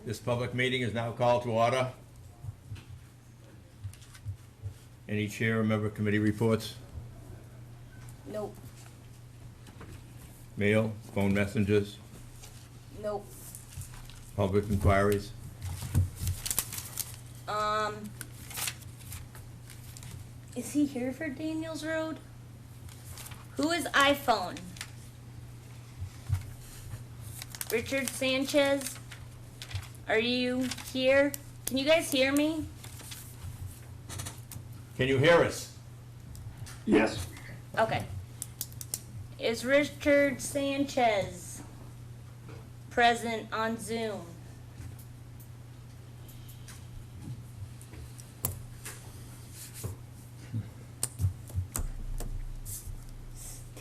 This public meeting is now called to order. Any chair or member committee reports? Nope. Mail, phone messages, Nope. public inquiries? Is he here for Daniels Road? Who is iPhone? Richard Sanchez? Are you here? Can you guys hear me? Can you hear us? Yes. Okay. Is Richard Sanchez present on Zoom?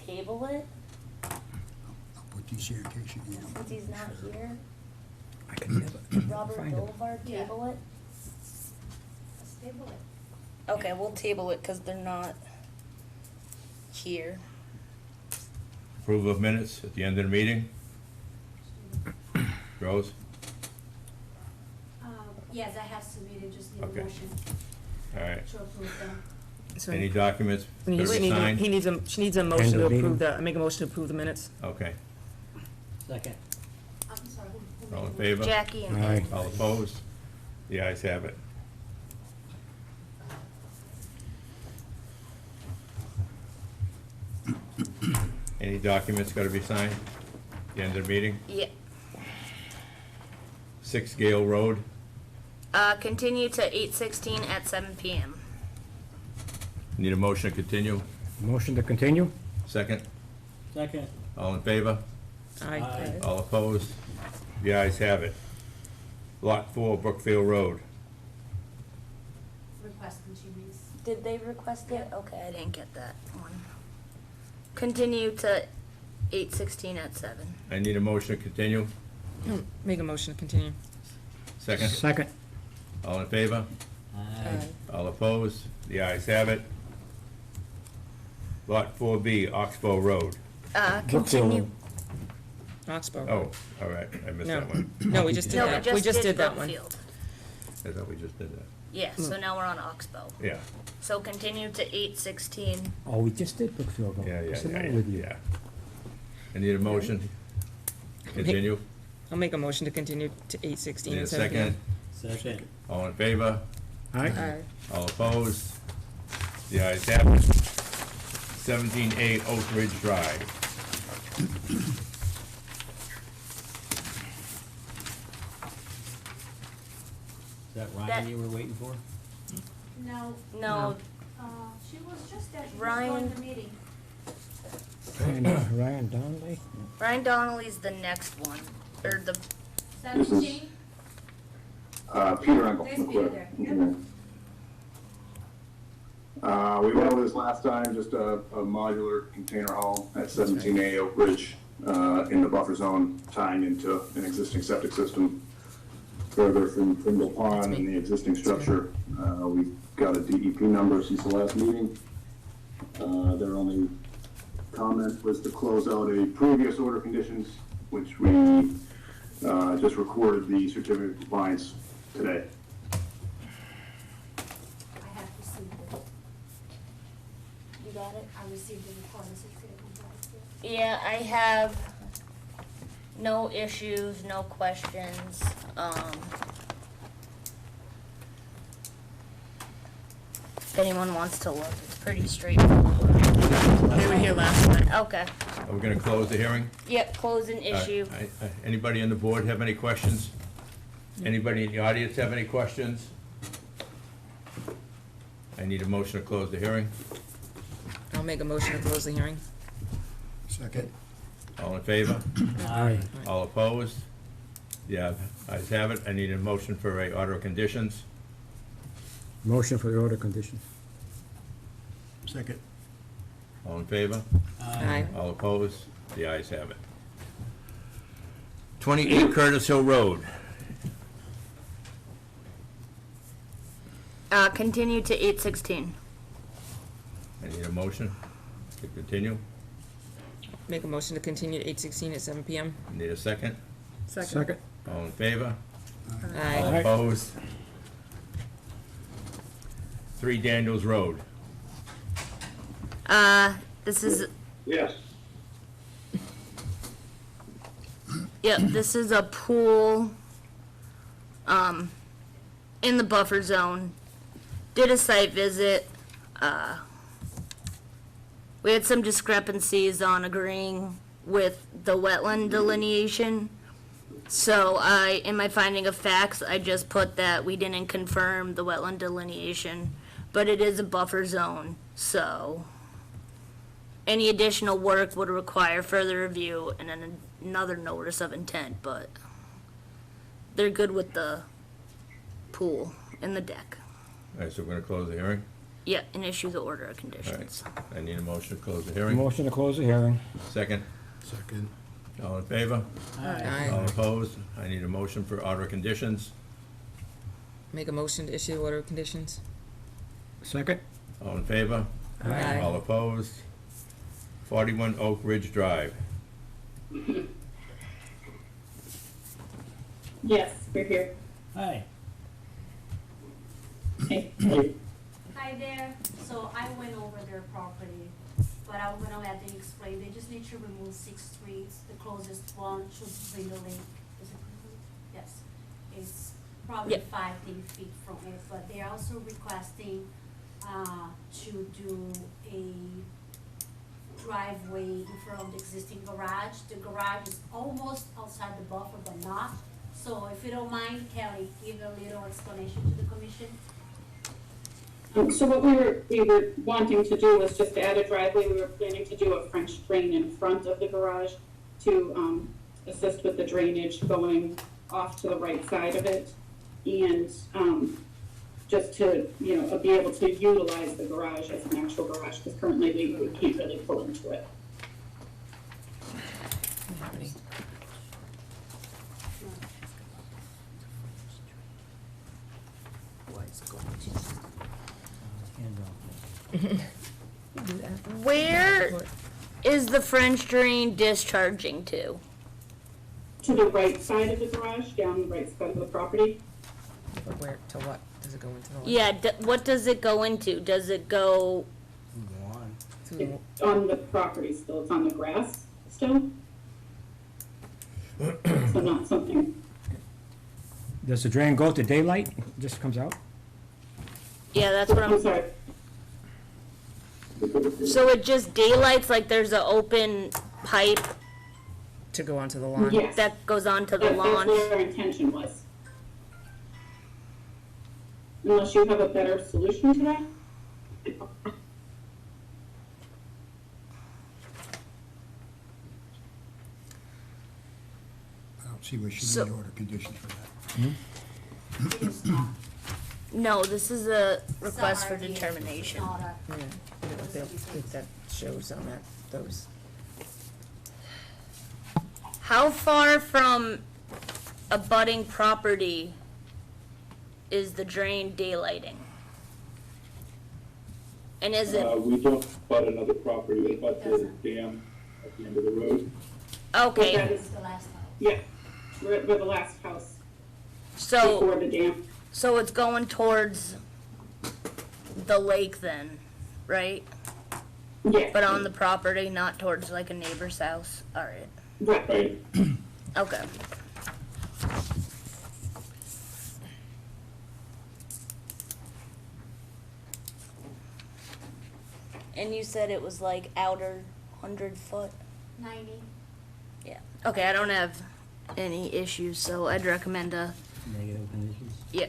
Table it, I'll put these here in case you need them. since he's not here. I can never Robert find them. Dolvar, Yeah. table it? Let's table it. Okay, we'll table it because they're not here. Approval of minutes at the end of the meeting? Rose? Yes, I have submitted, just need a Okay. motion All right. to approve them. So Any documents he to needs, be signed? she needs a motion to of meeting. approve the, I make a motion to approve the minutes. Okay. Second. I'm sorry, who All made in the favor? Jackie and Aye. All opposed? The ayes have it. Any documents got to be signed at the end of the meeting? Yeah. 6 Gale Road. Continue to 8:16 at 7 p.m. Need a motion to continue? Motion to continue? Second? Second. All in favor? Aye. All opposed? The ayes have it. Lot 4 Brookfield Road. request continues. Did they request it? Okay, I didn't get that one. Continue to 8:16 at 7. I need a motion to continue? Make a motion to continue. Second? Second. All in favor? Aye. All opposed? The ayes have it. Lot 4B Oxbow Road. Continue. Oxbow. Oh, all right, I missed No. that one. No, we just did No, that. We just did that one. Brookfield. I thought we just did that. Yeah, so now we're on Oxbow. Yeah, So continue to 8:16. Oh, we just did Brookfield Road. yeah, yeah, What's the yeah, matter yeah, with you? yeah. I need a motion. Continue. I'll make a motion to continue to 8:16 Need a at 7 second. p.m. Second. All in favor? Aye. Aye. All opposed? The ayes have it. 17A Oak Ridge Drive. Is that That- Ryan you were waiting for? No, No, she was just there, she was Ryan. going to meeting. Ryan Donnelly? Ryan Donnelly's the next one, or the, 17? Peter Engel. There's Peter there, yeah. We went over this last time, just a modular container hall at 17A Oak Ridge, in the buffer zone, tying into an existing septic system further from Pringle Pond and the existing structure. We've got a DEP number since the last meeting. Their only comment was to close out a previous order conditions, which we just recorded the certificate of compliance today. I have received it, you got it? I received the recorded certificate of compliance. Yeah, I have no issues, no questions. If anyone wants to look, it's pretty straightforward. They were here last time. Okay, Are we gonna close the hearing? yep, close an issue. Anybody on the board have any questions? Anybody in the audience have any questions? I need a motion to close the hearing. I'll make a motion to close the hearing. Second. All in favor? Aye. All opposed? Yeah, ayes have it. I need a motion for a order of conditions. Motion for the order condition. Second. All in favor? Aye. All opposed? The ayes have it. 28 Curtis Hill Road. Continue to 8:16. I need a motion to continue. Make a motion to continue to 8:16 at 7 p.m. Need a second? Second. All in favor? All Aye. opposed? 3 Daniels Road. This is, Yes. yep, this is a pool, in the buffer zone. Did a site visit, we had some discrepancies on agreeing with the wetland delineation. So in my finding of facts, I just put that we didn't confirm the wetland delineation, but it is a buffer zone, so any additional work would require further review and then another notice of intent, but they're good with the pool and the deck. All right, so we're gonna close the hearing? Yeah, and issue the order of All right, conditions. I need a motion to close the hearing. Motion to close the hearing. Second, Second. all in favor? All Aye. opposed? I need a motion for order of conditions. Make a motion to issue the order of conditions. Second. All in favor? Aye. All opposed? 41 Oak Ridge Drive. Yes, we're here. Hi. Hey. Hi there, so I went over their property, but I'm gonna let them explain, they just need to remove 6 streets, the closest one should be the lake, is it Brindle Lake? Yes, it's probably Yep. 5-10 feet from it, but they're also requesting, to do a driveway in front of the existing garage. The garage is almost outside the buffer, but not, so if you don't mind, Kelly, give a little explanation to the commission. So what we were wanting to do was just to add a driveway. We were planning to do a French drain in front of the garage to assist with the drainage going off to the right side of it. And just to, be able to utilize the garage as an actual garage, because currently we can't really pull into it. Where is the French drain discharging to? To the right side of the garage, down the right side of the property. But where, to what? Does it go into the? Yeah, what does it go into? Does it go, To the- It's on the property still, it's on the grass still. So not something, Does the drain go to daylight? Just comes out? yeah, that's what I'm I'm, sorry, so it just daylights, like there's an open pipe To go onto the lawn? yes. that goes onto the That's lawn? what our intention was. Unless you have a better solution to that? I don't see where she So- need order conditions for that. It is not. No, this is a request for Sorry, determination. it's not a- Yeah, that shows on that, those. How far from a budding property is the drain daylighting? And is it, We don't butt another property, we butt It the doesn't. dam at the end of the road. okay, That It's is, the last time. yeah, we're the last house so, before the dam. so it's going towards the lake then, right? Yes. But on the property, not towards like a neighbor's house, alright, Right. okay. And you said it was like outer 100 foot? 90. Yeah, okay, I don't have any issues, so I'd recommend Negative conditions? yeah.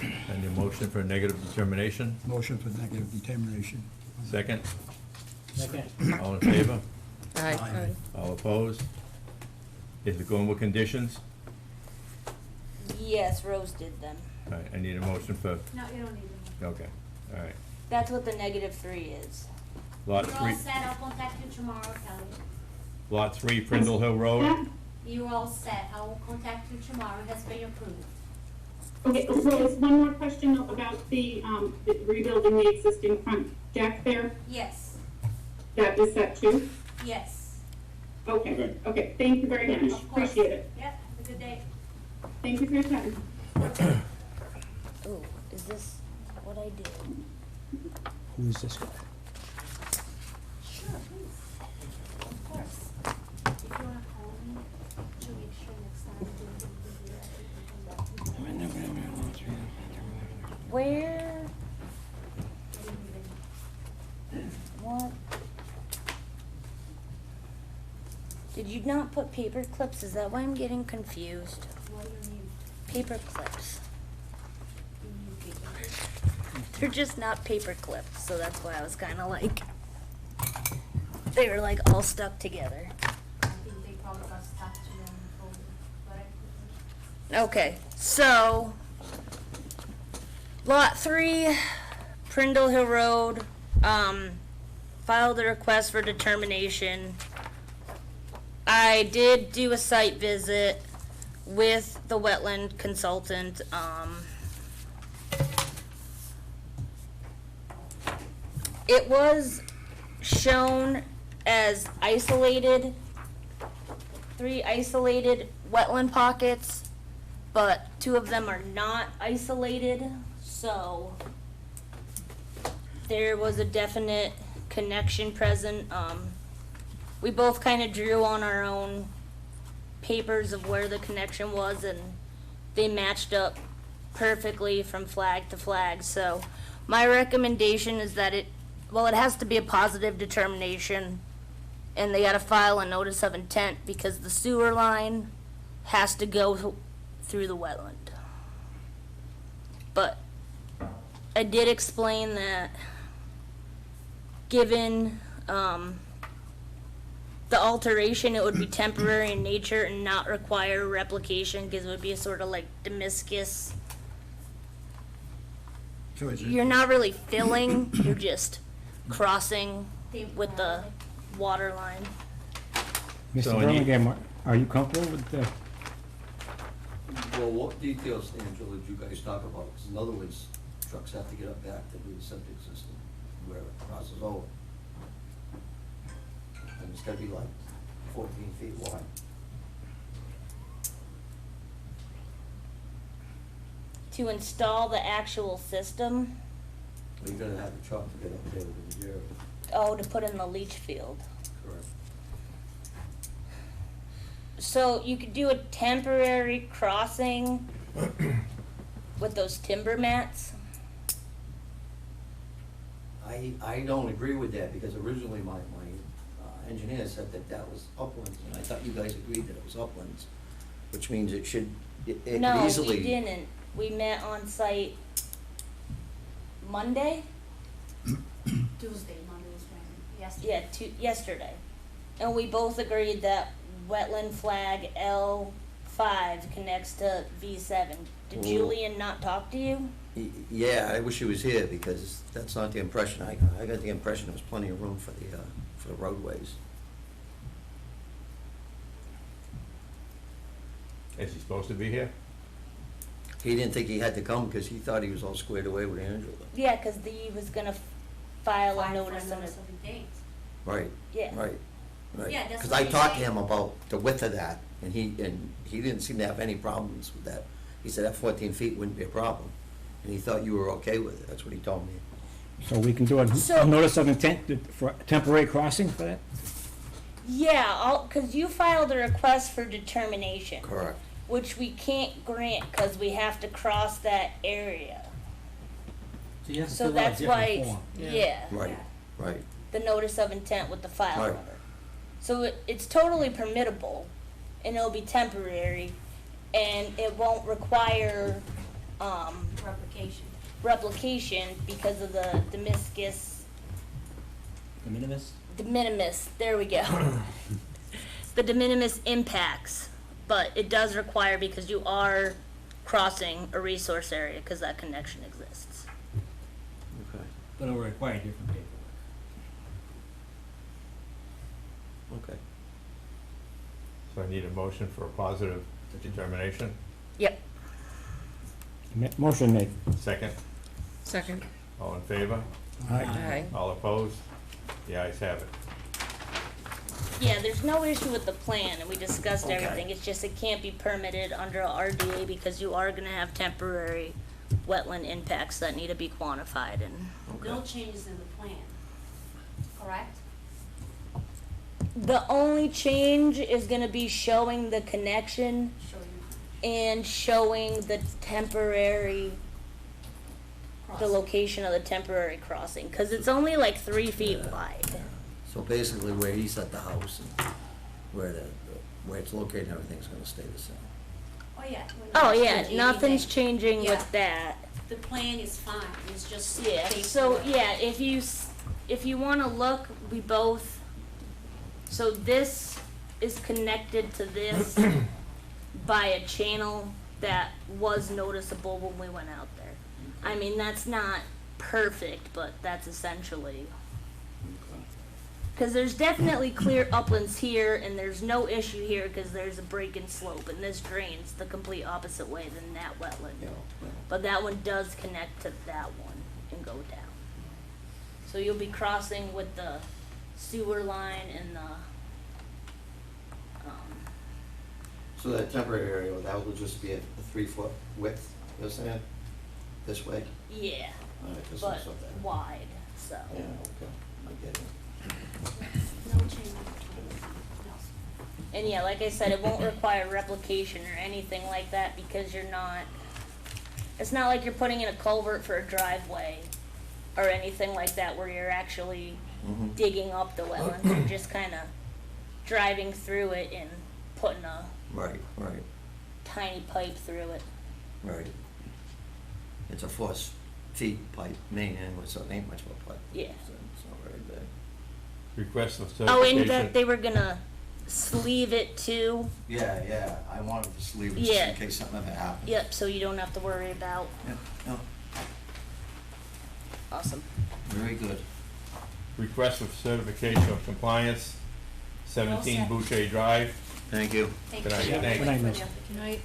I need a motion for negative determination. Motion for negative determination. Second, Second. all in favor? Aye. All opposed? Is it going with conditions? Yes, Rose did them. All right, I need a motion for, No, you don't need it. okay, all right. That's what the -3 is. Lot You're all 3, set, I'll contact you tomorrow, Kelly. Lot 3, Prindle Hill Road. You're all set, I will contact you tomorrow, it has been approved. Okay, Rose, one more question about the rebuilding the existing front deck there. Yes, That is set too? yes, Okay, okay, thank you very much, of course. appreciate it. Yep, have a good day. Thank you for your time. Ooh, is this what I do? Who is this guy? Sure, please. Of course. If you wanna call me, to make sure next time you'll be here, I can come back to you. Where? What? Did you not put paper clips? Is that why I'm getting confused? What do you need? Paper clips. You need paper. They're just not paper clips, so that's why I was kind of like, they were like all stuck together. I think they probably got stuck to them folder, but I put Okay, so Lot 3, Prindle Hill Road, filed a request for determination. I did do a site visit with the wetland consultant. It was shown as isolated, 3 isolated wetland pockets, but 2 of them are not isolated, so there was a definite connection present. We both kind of drew on our own papers of where the connection was, and they matched up perfectly from flag to flag. So my recommendation is that it has to be a positive determination, and they gotta file a notice of intent because the sewer line has to go through the wetland. But I did explain that given, the alteration, it would be temporary in nature and not require replication, because it would be a sort of like Damascus. You're not really filling, you're just crossing with the water line. Mr. So I need- Burlingame, are you comfortable with the, Well, what details, Angela, did you guys talk about? 'Cause in other words, trucks have to get up back to do the septic system where it crosses over. And it's gotta be like 14 feet wide. To install the actual system, Well, you're gonna have a truck to get up there with the gear, to put in the leach field. correct? So you could do a temporary crossing with those timber mats. I don't agree with that, because originally my engineer said that that was uplands, and I thought you guys agreed that it was uplands, which means it should, it could No, easily. we didn't. We met on site Monday? Tuesday, Monday was when, yesterday. Yeah, yesterday. And we both agreed that wetland flag L5 connects to V7. Did Well- Julian not talk to you? Yeah, I wish he was here, because that's not the impression I got. I got the impression there was plenty of room for the roadways. Is he supposed to be here? He didn't think he had to come because he thought he was all squared away with Angela. Yeah, because he was gonna file a File for notice of it. of intent. Right, Yeah. right. Yeah, that's Because what I he talked to said. him about the width of that, and he didn't seem to have any problems with that. He said that 14 feet wouldn't be a problem, and he thought you were okay with it. That's what he told me. so we can do So- a notice of intent for temporary crossing for that? Yeah, because you filed a request for determination. Correct. Which we can't grant because we have to cross that area. So you have to So fill out a that's why, different form. yeah, Right, right. the notice of intent with the file Right. number. So it's totally permittable, and it'll be temporary, and it won't require, Replication. replication because of the Damascus, De minimis? de minimis, there we go. The de minimis impacts, but it does require, because you are crossing a resource area, because that connection exists. Okay, But it'll require different paperwork. okay. So I need a motion for a positive determination. Yep. Motion made. Second, Second. all in favor? Aye. Aye. All opposed? The ayes have it. Yeah, there's no issue with the plan, and we discussed Okay. everything, it's just it can't be permitted under a RDA because you are gonna have temporary wetland impacts that need to be quantified, and No changes in the plan, correct? the only change is gonna be showing the connection Show you and showing the temporary, the crossing. location of the temporary crossing, cause it's only like 3 feet wide. So basically where he's at the house and where it's located, everything's gonna stay the same. Oh, yeah. we're Oh, not yeah, changing nothing's anything. changing Yeah. with that. The plan is fine, it's just. Yeah, paperwork. so, yeah, if you wanna look, we both, so this is connected to this by a channel that was noticeable when we went out there. I mean, that's not perfect, but that's essentially. Cause there's definitely clear uplands here, and there's no issue here, cause there's a break in slope, and this drains the complete opposite way than that wetland. You know, But that one does connect to that one and go down. So you'll be crossing with the sewer line and the, So that temporary area, that will just be a 3-foot width, you're saying, this way? yeah, All right, this is but something. wide, so. Yeah, okay, I get it. No change in the plan, no. And yeah, like I said, it won't require replication or anything like that because you're not, it's not like you're putting in a culvert for a driveway or anything like that where you're actually Mhm. digging up the wetlands. You're just kinda driving through it and putting a Right, right, tiny pipe through it. right. It's a 4 feet pipe main anyway, so it ain't much of a pipe. Yeah. So it's not very big. Request of Oh, and that certification. they were gonna sleeve it too. Yeah, I wanted to sleeve it Yeah. just in case something ever happened. Yep, so you don't have to worry about. Yep, no, Awesome. very good. Request of certification of compliance, 17 set. Boucher Drive. Thank you. Thank Good night. you. Thank you. Good night, For miss. the application.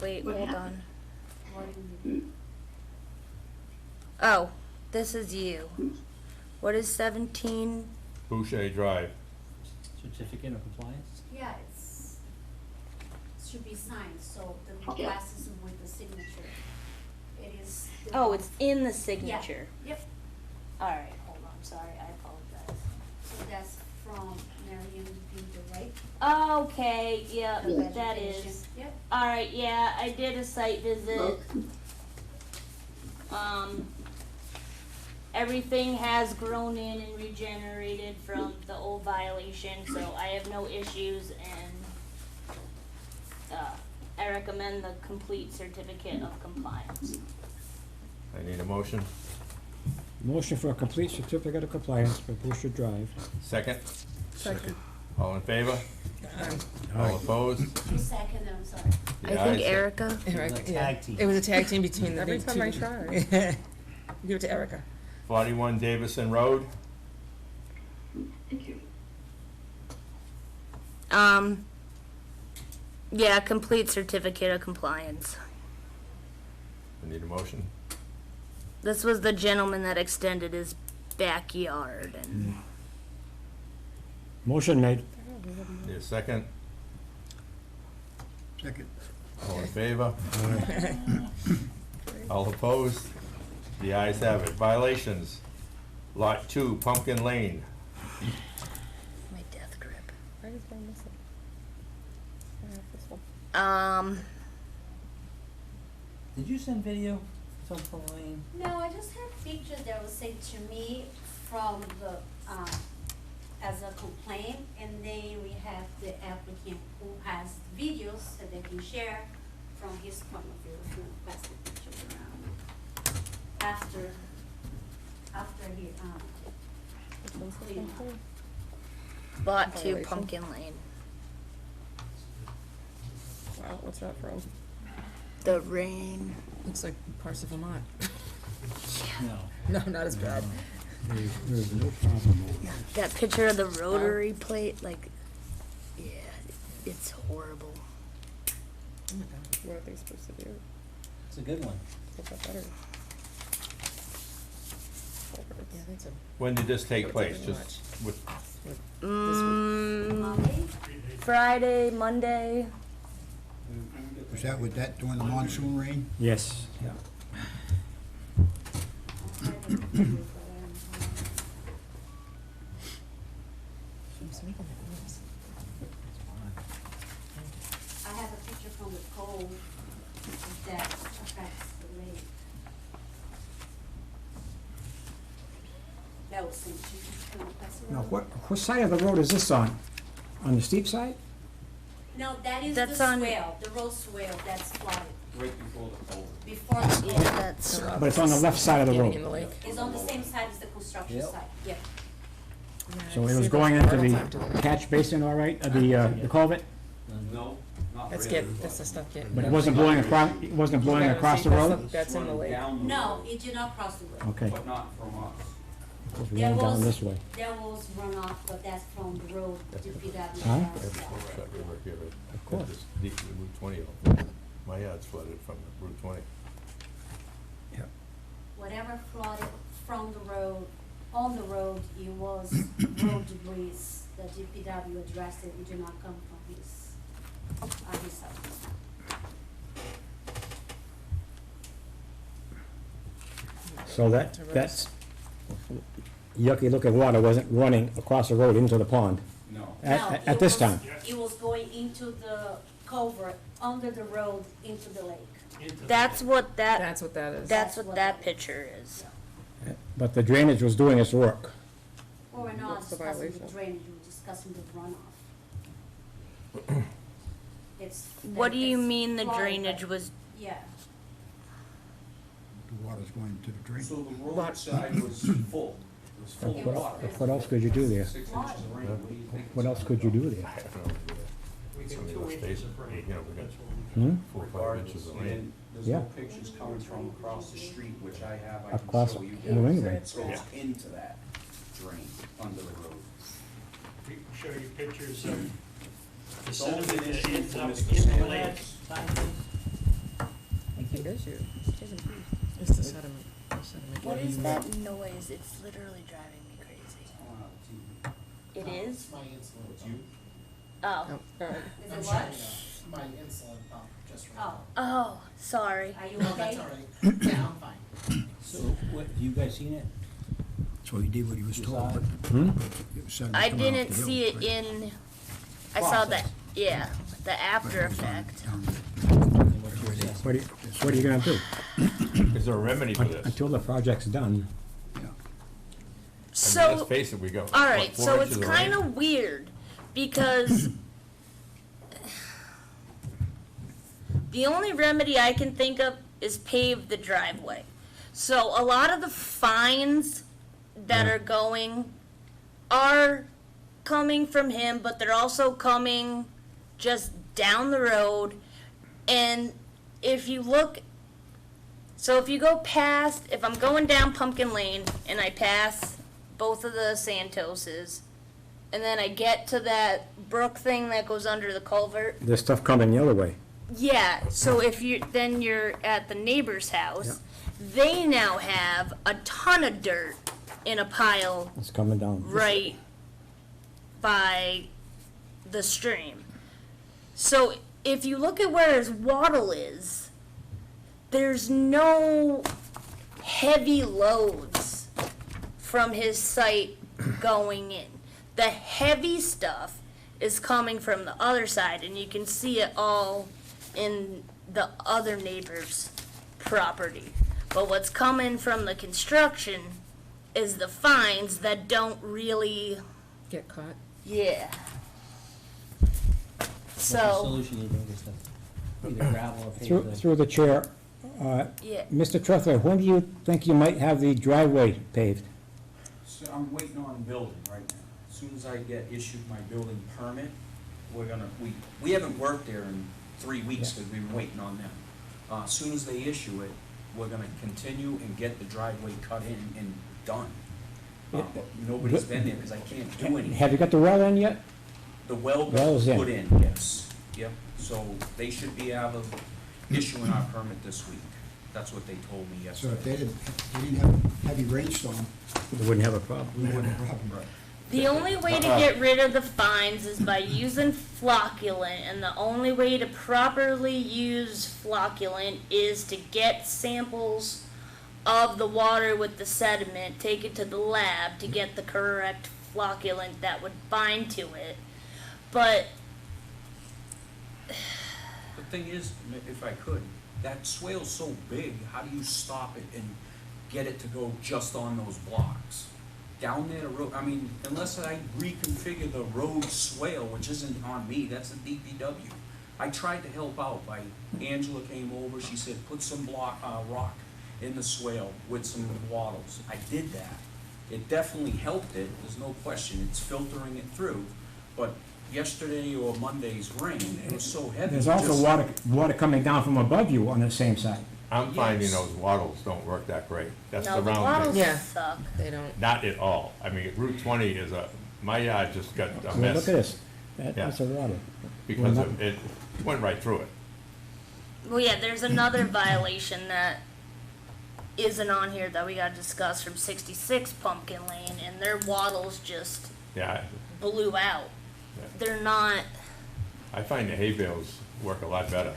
Wait, What hold happened? on. What do you- Oh, this is you. What is 17? Boucher Drive. Certificate of compliance? Yeah, it should be signed, so the request is with the signature. It is. Oh, it's in the signature. Yep, Alright, hold on, sorry, I apologize. so that's from Marion Peter, right? Okay, yeah, The that vegetation. is. Yep, Alright, yeah, I did a site visit. Everything has grown in and regenerated from the old violation, so I have no issues and, I recommend the complete certificate of compliance. I need a motion. Motion for a complete certificate of compliance for Boucher Drive. Second. Second. All in favor? All opposed? who seconded, I'm sorry. The I think ayes have- Erica. Erica, It was a yeah. tag team. It was a tag team between the Every two. time I try. Give it to Erica. 41 Davison Road. Yeah, complete certificate of compliance. I need a motion. This was the gentleman that extended his backyard and. Motion made. Need a second? Second. All in favor? All opposed? The ayes have it. Violations. Lot 2, Pumpkin Lane. My death grip. Why is one missing? I have this one. Did you send video from Pauline? No, I just have pictures that was sent to me from the, as a complaint, and then we have the applicant who has videos that they can share from his point of view, if you pass the pictures around. After he, Which one's the clean same up. thing? Lot 2, Violation. Pumpkin Lane. Wow, what's that from? The rain. Looks like parts of Vermont. No. No, not as bad. There's no problem over there. That picture of the rotary plate, like, yeah, it's horrible. What are they supposed to do? It's a good one. What's that better? Yeah, that's a, When did this take What's place? it Just with, Monday? Friday, Monday. Was that with that during the monsoon rain? Yes. she's making that noise. I have a picture from the cold that affects the lake. That was sent to you. Can I pass it Now, around? what side of the road is this on? On the steep side? No, that is That's the on- swale, the road swale that's flooded. Right before the culvert. Before the Yeah, culvert. that's, But it's on the left side of the Getting in the road. lake. It's on the same side as the construction Yep. site, yeah. So it See was if going that's into part of the catch basin, all right, the culvert? No, not That's really. that's the stuff getting. But it wasn't blowing across the road? That's in the lake. Down the No, road, it did not cross the road. Okay, but not from us. it was There going down was- this way. There was runoff, but that's from the road to DPW. Huh? of course. Route 20, my yard's flooded from Route 20. Whatever flooded from the road, on the road, it was road debris. The DPW addressed it, it did not come from his side. So that's yucky looking water wasn't running across the road into the pond No. No, at it this was- time? It was going into the culvert, under the road, into the lake. that's what that, That's what that is. that's what that picture is. But the drainage was doing its work. Well, we're not What's the discussing the violation? drainage, we're discussing the runoff. It's. What do you it's mean the flooded, drainage but- was, Yeah, The water's going to the drain. So the Lot- road side was full. It was full of What water. what else could you do there? 6 inches of rain. What do you think? What else could you do there? I have no idea. Somebody else stays, you know, we got Hmm? 4 or 5 inches of rain. And there's Yeah. no pictures coming from across the street, which I have, I can Across show you. New England. It goes into that drain, under the road. We can show you pictures of the It's only sediment been that issued ends from up Mr. in the Sanders. lake. I think it is you. It's the sediment. The sediment. what is that noise? It's literally driving me crazy. It is? It's my insulin It's you? Oh, Oh, alright. is I'm it shutting what? off my insulin pump just right Oh, now. oh, sorry. are you No, okay? that's all right. Yeah, I'm fine. So, what, have you guys seen it? So he did what he was You told, saw but it? Hmm? it was suddenly I coming off didn't the hill, see it right? in, I saw that, yeah, the Right, after it was on- effect. down And what's your assessment? What are you gonna do? Is there a remedy for this? Until the project's done, yeah. I mean, So. let's face it, we got, All what, right, 4 so it's inches of rain? kind of weird because the only remedy I can think of is pave the driveway. So a lot of the fines that are going are coming from him, but they're also coming just down the road. And if you look, so if you go past, if I'm going down Pumpkin Lane and I pass both of the Santoses, and then I get to that brook thing that goes under the culvert. there's stuff coming the other way. Yeah, so if you're at the neighbor's house, they now have a ton of dirt in a pile It's coming down. right by the stream. So if you look at where his wattle is, there's no heavy loads from his site going in. The heavy stuff is coming from the other side, and you can see it all in the other neighbor's property. But what's coming from the construction is the fines that don't really, Get caught. yeah. What's the So, solution you think is to either gravel or pave Through, the? through the chair, yeah, Mr. Trethway, when do you think you might have the driveway paved? So I'm waiting on building right now. As soon as I get issued my building permit, we're gonna, we haven't worked there in 3 weeks because we've been waiting on them. As soon as they issue it, we're gonna continue and get the driveway cut in and done. But nobody's been there because I can't do anything. Have you got the well in yet? The well Well's got in. put in, yes. Yep, so they should be able to issuing our permit this week. That's what they told me So if yesterday. they didn't have a heavy rainstorm, They wouldn't have a problem. we wouldn't have a problem. Right. The only way to get rid of the fines is by using flocculant, and the only way to properly use flocculant is to get samples of the water with the sediment, take it to the lab to get the correct flocculant that would bind to it. But The thing is, if I could, that swale's so big, how do you stop it and get it to go just on those blocks? Down there, the road, I mean, unless I reconfigure the road swale, which isn't on me, that's the DPW. I tried to help out Angela came over, she said, put some rock in the swale with some wattles. I did that. It definitely helped it, there's no question, it's filtering it through. But yesterday or Monday's rain, it was so heavy. There's it also just- water coming down from above you on the same side. I'm finding Yes. those wattles don't work that great. That's no, the the round bottles bit. Yeah. suck. They don't. Not at all. I mean, Route 20 is my yard just got a Well, mess look at this. Yeah. That's a water. because Well, it went right through it. Well, yeah, there's another violation that isn't on here that we gotta discuss from 66 Pumpkin Lane, and their wattles just Yeah, blew out. Yeah. They're not, I find the hay bales work a lot better.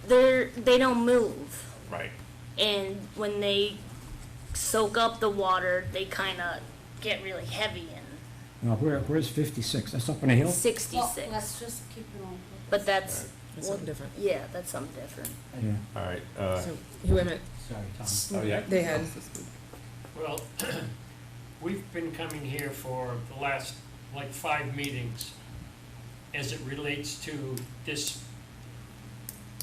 they don't move. Right. And when they soak up the water, they kinda get really heavy and Now, where's 56? That's up on a hill? 66. Let's just keep it on. But that's, That's something different. yeah, that's something different. Yeah. All right, So, wait a minute, Sorry, Tom. oh, yeah. they had, Well, we've been coming here for the last, like, 5 meetings as it relates to this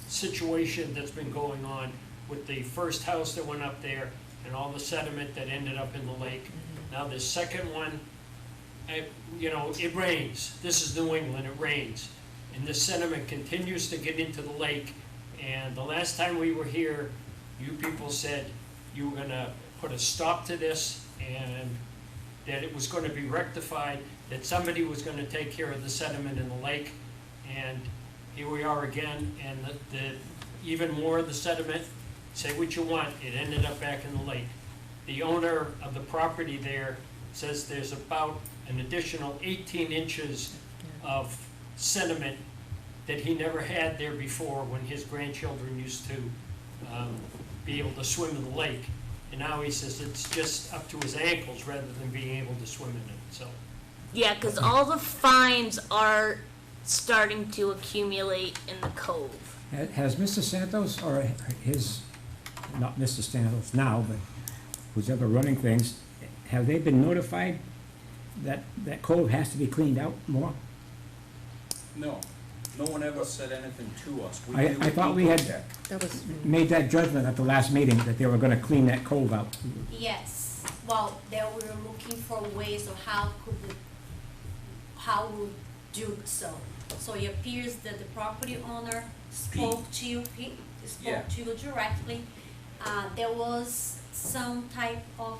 situation that's been going on with the first house that went up there and all the sediment that ended up in the lake. Now, the second one, you know, it rains. This is New England, it rains. And the sediment continues to get into the lake. And the last time we were here, you people said you were gonna put a stop to this and that it was gonna be rectified, that somebody was gonna take care of the sediment in the lake. And here we are again, and even more of the sediment, say what you want, it ended up back in the lake. The owner of the property there says there's about an additional 18 inches of sediment that he never had there before when his grandchildren used to be able to swim in the lake. And now he says it's just up to his ankles rather than being able to swim in it, so. Yeah, 'cause all the fines are starting to accumulate in the cove. Has Mr. Santos or his, not Mr. Santos now, but who's ever running things, have they been notified that that cove has to be cleaned out more? No, no one ever said anything to us. We I knew thought we looked had- at- that was, Made that judgment at the last meeting that they were gonna clean that cove out. Yes, well, they were looking for ways of how we do so. So it appears that the property owner spoke to you, Pete, Yeah. spoke to you directly. There was some type of,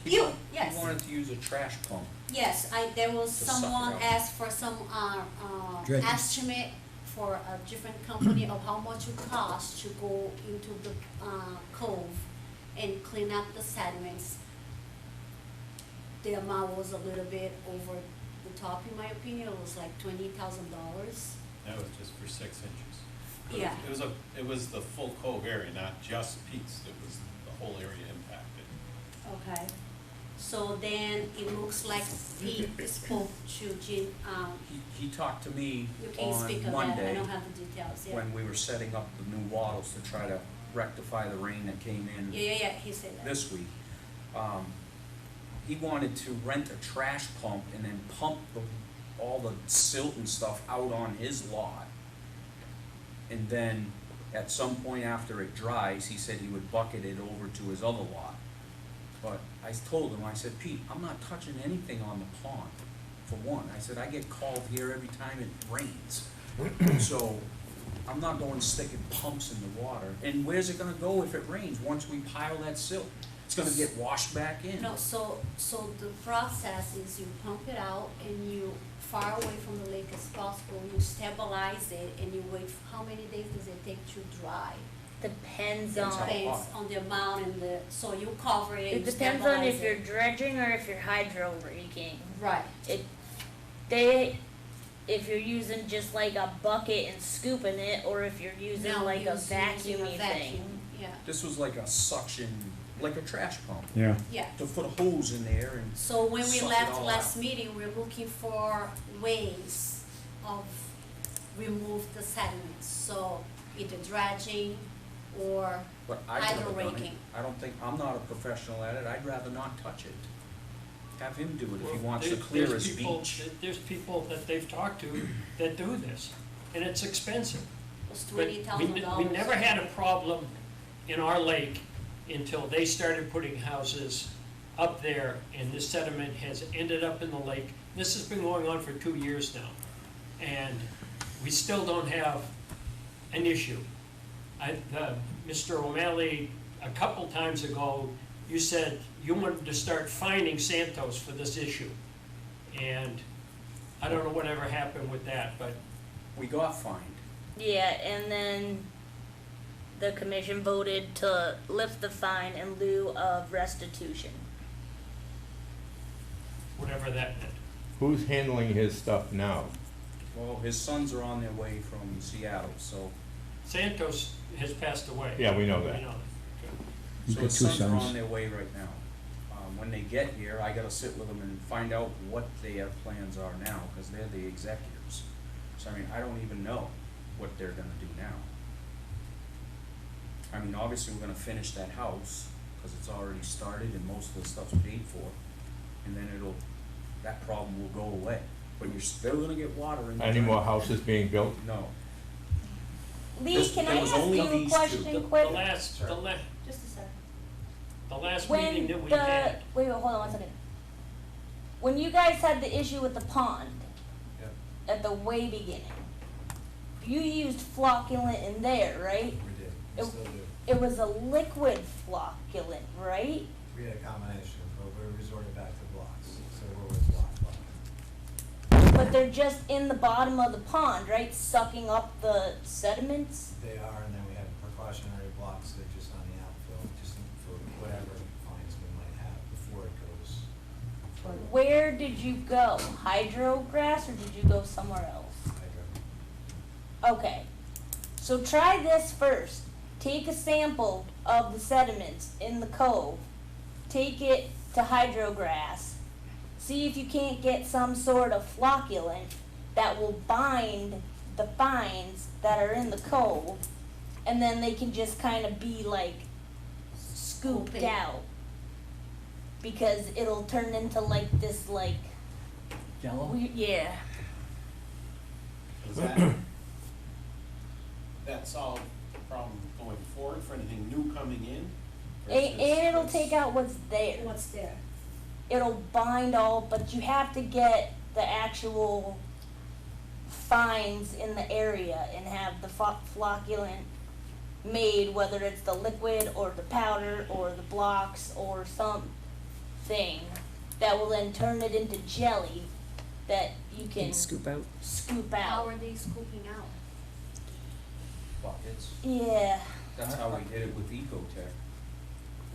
He wa- yes. He wanted to use a trash pump. Yes, there was To suck it someone out. asked for some, Dredges. estimate for a different company of how much it costs to go into the, cove and clean up the sediments. The amount was a little bit over the top, in my opinion, it was like $20,000. That was just for 6 inches. Yeah. It was the full cove area, not just Pete's, it was the whole area impacted. Okay, so then it looks like Pete spoke to Jean, He talked to me you can speak on of that, I Monday don't have the details, yeah. when we were setting up the new wattles to try to rectify the rain that came in Yeah, he said that. this week. He wanted to rent a trash pump and then pump all the silt and stuff out on his lot. And then at some point after it dries, he said he would bucket it over to his other lot. But I told him, I said, Pete, I'm not touching anything on the pond, for one. I said, I get called here every time it rains. So I'm not going sticking pumps in the water. And where's it gonna go if it rains, once we pile that silt? It's gonna get washed back in. No, so the process is you pump it out and you far away from the lake as possible, you stabilize it and you wait, how many days does it take to dry? Depends Depends on, how Depends hot. on the amount and the, so you cover it, it you depends on stabilize if you're it. dredging or if you're hydro raking. Right, If you're using just like a bucket and scooping it, or if you're using now like a using vacuumy vacuum, thing. yeah, This was like a suction, like a trash pump, Yeah. yeah. to put a hose in there and So when we Suck it left all last out. meeting, we're looking for ways of remove the sediments, so either dredging or But I've hydro never done it. raking. I don't think, I'm not a professional at it, I'd rather not touch it. Have him do it if he Well, wants to there- clear there's his people- beach. There's people that they've talked to that do this, and it's expensive. It's But $20,000. we never had a problem in our lake until they started putting houses up there, and this sediment has ended up in the lake. This has been going on for 2 years now, and we still don't have an issue. Mr. O'Malley, a couple times ago, you said you wanted to start fining Santos for this issue. And I don't know whatever happened with that, but We got fined. Yeah, and then the commission voted to lift the fine in lieu of restitution. whatever that meant. Who's handling his stuff now? Well, his sons are on their way from Seattle, so, Santos has passed away. Yeah, we know that. We know that. He's so got his two sons are sons. on their way right now. When they get here, I gotta sit with them and find out what their plans are now, cause they're the executors. So I mean, I don't even know what they're gonna do now. I mean, obviously, we're gonna finish that house, cause it's already started and most of the stuff's paid for. And then that problem will go away, but you're still gonna get water in the Any more drain. houses being built? No. Lee, can I there was ask only you a these two. question The quick? last, Just a second. the last When meeting that we the, had, wait, hold on one second. When you guys had the issue with the pond, at the way beginning, you used flocculant in there, right? We did, It- we still do. It was a liquid flocculant, right? We had a combination, but we resorted back to blocks, so we're with block. But they're just in the bottom of the pond, right, sucking up the sediments? They are, and then we have precautionary blocks that are just on the outfill, just for whatever fines we might have before it goes. Where did you go? Hydrograss, or did you go somewhere else? Hydro. Okay, so try this first. Take a sample of the sediments in the cove, take it to hydrograss, see if you can't get some sort of flocculant that will bind the fines that are in the cove, and then they can just kind of be like scooped Open. out. Because it'll turn into like this like, Jello? yeah. Does that solve the problem going forward for anything new coming in? And versus it'll what's- take out what's there. What's there? It'll bind all, but you have to get the actual fines in the area and have the flocculant made, whether it's the liquid or the powder or the blocks or something that will then turn it into jelly that you can Scoop out. scoop How out. are they scooping out? Buckets. Yeah, That's how we did it with Ecotech.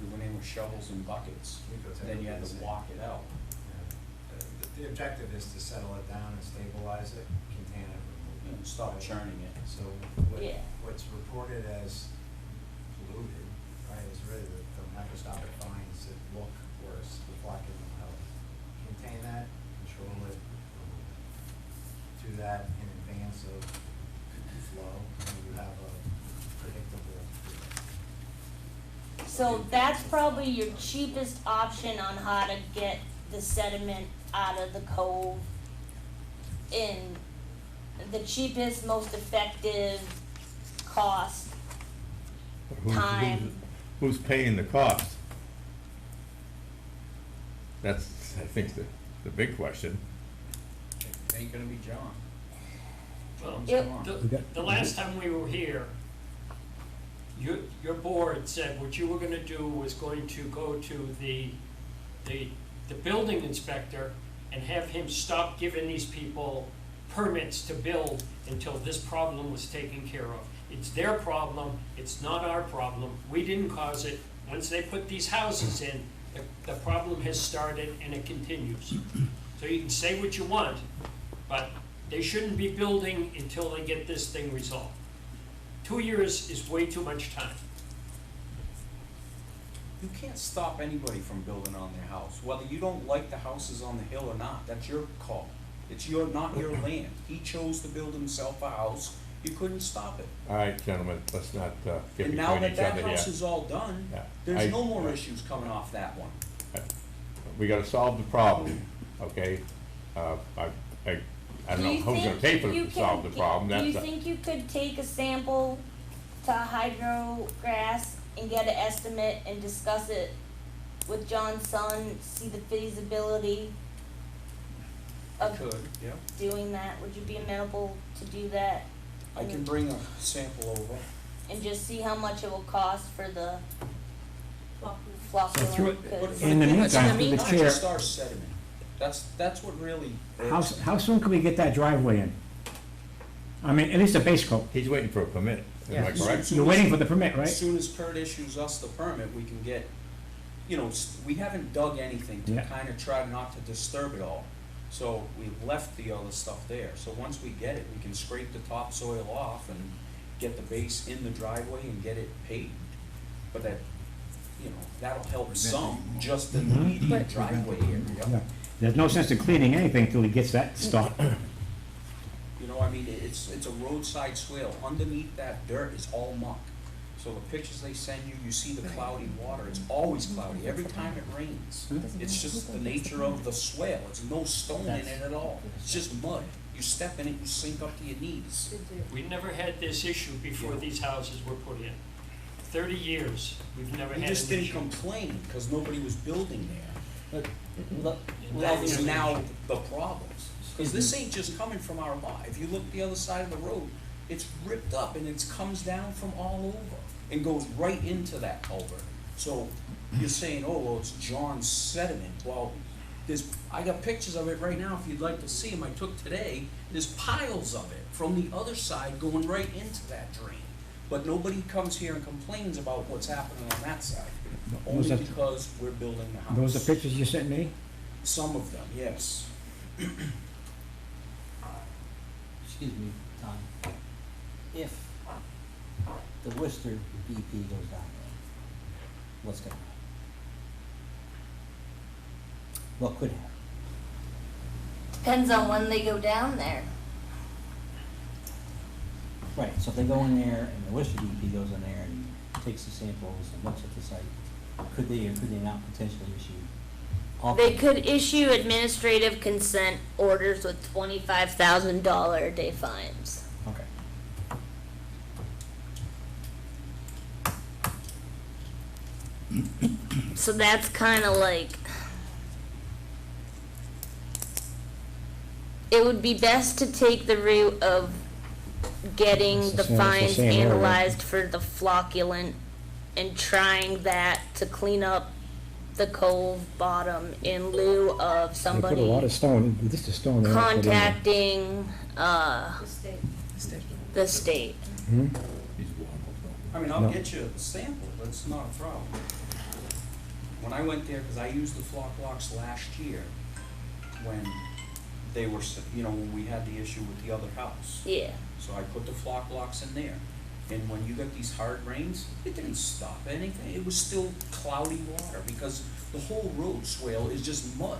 We went in with shovels and buckets, Ecotech then you had would be to the same. walk it out. The objective is to settle it down and stabilize it, contain it, remove And it. stop churning it. So Yeah. what's reported as polluted, right, is really the microscopic fines that look worse, the flocculant will help contain that, control it, remove it. Do that in advance of flow, and you have a predictable. so that's probably your cheapest option on how to get the sediment out of the cove. In the cheapest, most effective cost, time. Who's paying the cost? That's, I think, the big question. It ain't gonna be John. well, It- Come on. the last time we were here, your board said what you were gonna do was going to go to the building inspector and have him stop giving these people permits to build until this problem was taken care of. It's their problem, it's not our problem, we didn't cause it. Once they put these houses in, the problem has started and it continues. So you can say what you want, but they shouldn't be building until they get this thing resolved. 2 years is way too much time. You can't stop anybody from building on their house, whether you don't like the houses on the hill or not, that's your call. It's not your land. He chose to build himself a house, you couldn't stop it. All right, gentlemen, let's not get And now between that each that other house here. is all done, Yeah. there's no more issues coming off that one. We gotta solve the problem, okay? I don't know who's gonna pay for to solve the problem, Do you that's, think you could take a sample to Hydrograss and get an estimate and discuss it with John's son, see the feasibility of Could, yeah. doing that? Would you be amenable to do that? I can bring a sample over. And just see how much it will cost for the So flocculent? through- 'Cause- in the meantime, through the Not chair, just our sediment. That's what really. how soon can we get that driveway in? I mean, at least a base coat. he's waiting for a permit, am I Yeah. correct? You're waiting for the permit, right? As soon as Kurt issues us the permit, we can get, we haven't dug anything to Yeah. kind of try not to disturb it all. So we've left the other stuff there. So once we get it, we can scrape the topsoil off and get the base in the driveway and get it paved. But that, that'll help some, just in the Mhm. immediate driveway Yeah. area. There's no sense in cleaning anything till he gets that stopped. It's a roadside swale. Underneath that dirt is all muck. So the pictures they send you, you see the cloudy water. It's always cloudy, every time it rains. It's just the nature of the swale. It's no stone in it at all. It's just mud. You step in it, you sink up to your knees. We never had this issue before these houses were put in. 30 years, we've never We had just an didn't issue. complain because nobody was building there. Look, And that is now the problems. Because this ain't just coming from our lot. If you look the other side of the road, it's ripped up and it comes down from all over and goes right into that culvert. So you're saying, oh, well, it's John's sediment. Well, I got pictures of it right now if you'd like to see them. I took today. There's piles of it from the other side going right into that drain. But nobody comes here and complains about what's happening on that side. Those Only are- because we're building the house. Those are pictures you sent me? Some of them, yes. excuse me, Tom, if the Worcester DP goes down there, what's gonna happen? What could happen? Depends on when they go down there. Right, so if they go in there and the Worcester DP goes in there and takes the samples and looks at the site, could they or could they not potentially issue? all They kinds- could issue administrative consent orders with $25,000 a day fines. Okay. So that's kind of like, it would be best to take the route of getting It's the the same- it's the fines same area. analyzed for the flocculent and trying that to clean up the cove bottom in lieu of They put a lot somebody of stone, this is stone. they're not putting in. contacting, The state. the state. Hmm? I mean, I'll No. get you a sample, that's not a problem. When I went there, because I used the flock locks last year, when they were, when we had the issue with the other house. Yeah. So I put the flock locks in there. And when you got these hard rains, it didn't stop anything. It was still cloudy water because the whole road swale is just mud.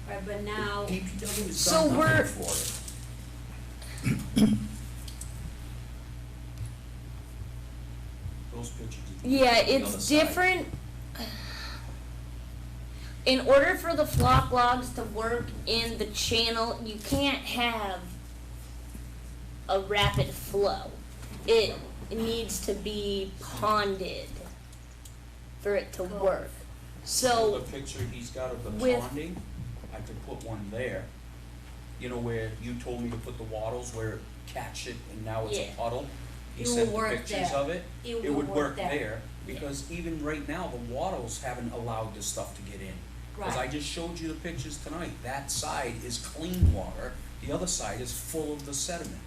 Right, but now, DPW has So done we're- nothing for it. Those pictures. Yeah, on the other it's side. different. In order for the flock logs to work in the channel, you can't have a rapid flow. It needs to be ponded for it to work. So, The picture he's got of the with- ponding, I could put one there. You know where you told me to put the wattles where it catch it and now it's Yeah. a puddle? he It will sent the work pictures there. of it, It it will would work work there. there, because even right now, the Waddles haven't allowed this stuff to get in. Cause I Right. just showed you the pictures tonight, that side is clean water, the other side is full of the sediment.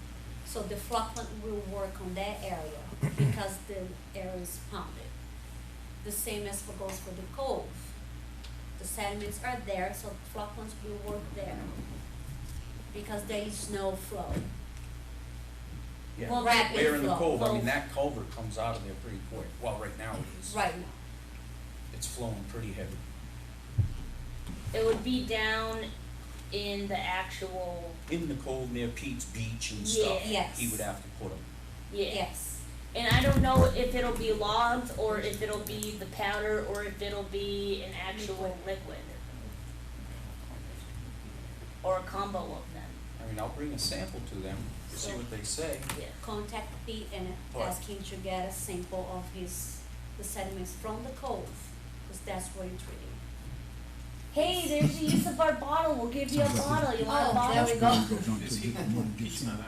So the floodplain will work on that area because the area is pounded. The same as for goes for the cove. The sediments are there, so floodplains will work there. Because there is no flow. Yeah, Well, rapid there in the flow, cove, I mean, flow. that culvert comes out of there pretty quick, well, right now it is. Right now. It's flowing pretty heavy. It would be down in the actual, In the cove near Pete's Beach and stuff, Yes. he would have to put them. yeah. Yes. And I don't know if it'll be logs, or if it'll be the powder, or if it'll be an actual liquid. Or a combo of them. I mean, I'll bring a sample to them to see what they say. Yeah. Contact Pete and What? ask him to get a sample of the sediments from the cove, because that's where you're treating. Hey, there's the use of our bottle, we'll give you a bottle, you want a bottle? There we go. Goes on to Is the he, one he's not on.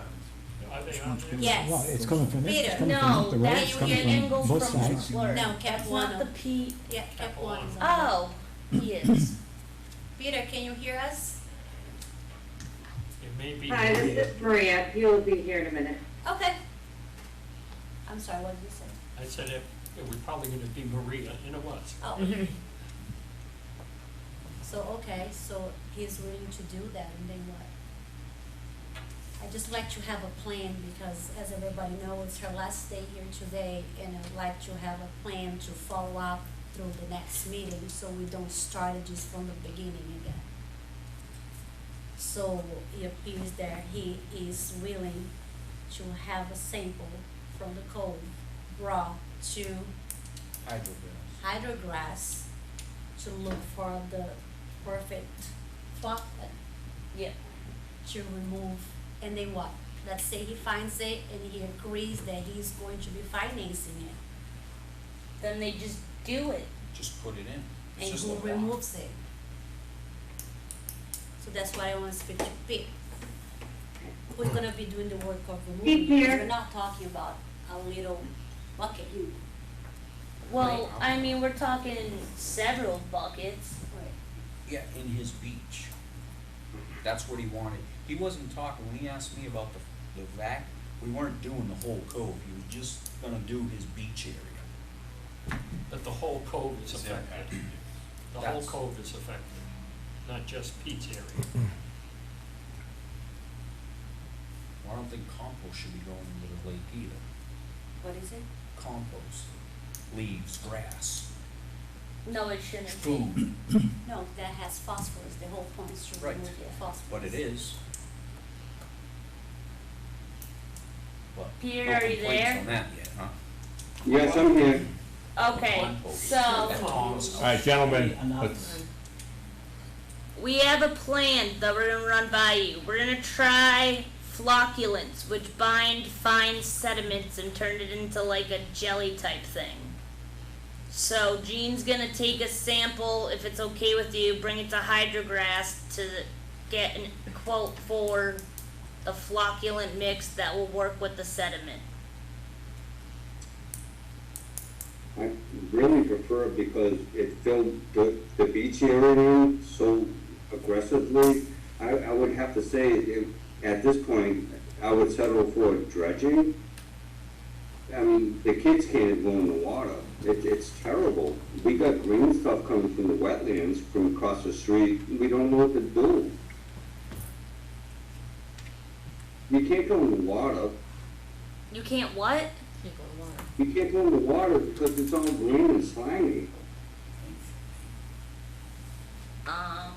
Are they on there? Yes. Well, it's coming from this, it's Peter, coming No, from the road, that it's you coming get from angles both from sides. McClure. No, Cap That's not one. the P, Yeah, Cap one is on. oh, he is. Peter, can you hear us? It may be. Hi, this is Maria. He'll be here in a minute. Okay. I'm sorry, what did you say? I said it was probably gonna be Maria, and it was. Oh. So, okay, so he's willing to do that, and then what? I just like to have a plan, because as everybody knows, it's her last day here today, and I'd like to have a plan to follow up through the next meeting, so we don't start it just from the beginning again. So it appears that he is willing to have a sample from the cove brought to Hydrographs. hydrograss to look for the perfect floodplain Yeah. to remove, and then what? Let's say he finds it and he agrees that he's going to be financing it, Then they just do it. Just put it in. It's and just who a rock. removes it? So that's why I want to speak to Pete. Who's gonna be doing the work of removing Pete it? Because here. we're not talking about a little bucket. Well, I mean, we're talking several buckets. Right. Yeah, in his beach. That's what he wanted. He wasn't talking, when he asked me about the vac, we weren't doing the whole cove, he was just gonna do his beach area. But the whole cove is Is that affected. The whole That's- cove is affected, not just Pete's area. Well, I don't think compost should be going into the lake either. What is it? Compost, leaves, grass, No, it shouldn't be. food, No, that has phosphorus. The whole point is to Right. remove the phosphorus. but it is. But Peter, no are you complaints there? on that yet, huh? Yes, I'm here. Okay, Compost. so At Tom's. Alright, gentlemen, Enough. let's, we have a plan that we're gonna run by you. We're gonna try flocculants, which bind fine sediments and turn it into like a jelly type thing. So Gene's gonna take a sample, if it's okay with you, bring it to Hydrograss to get a quote for the flocculant mix that will work with the sediment. I really prefer it because it filled the beach area in so aggressively. I would have to say, at this point, I would settle for dredging. I mean, the kids can't go in the water. It's terrible. We got green stuff coming from the wetlands from across the street. We don't know what to do. You can't go in the water. You can't what? You can't go in the water because it's all green and slimy.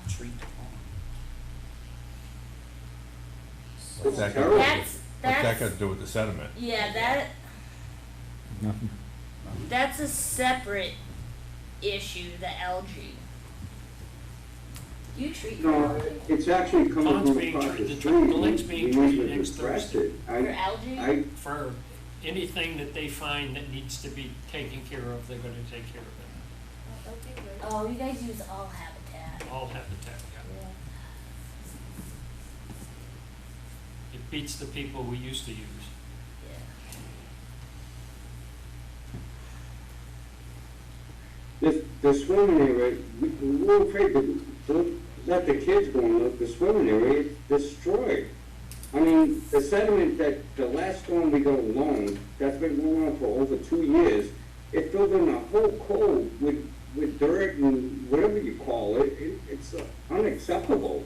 Treat the pond. what's that terrible. got, That's, what's that that's, got to do with the sediment? yeah, that, Nothing. that's a separate issue, the algae. You treat your No, it's actually coming Pond's from being across the treated- street. the lake's being We treated usually next address Thursday. it. your algae? I, For anything that they find that needs to be taken care of, they're gonna take care of it. Okay, good. Oh, you guys use all habitat. All habitat, yeah. It beats the people we used to use. the swimming area, we're afraid to let the kids go in the swimming area, it's destroyed. I mean, the sediment that, the last storm we got along, that's been going on for over 2 years, it filled in the whole cove with dirt and whatever you call it, it's unacceptable.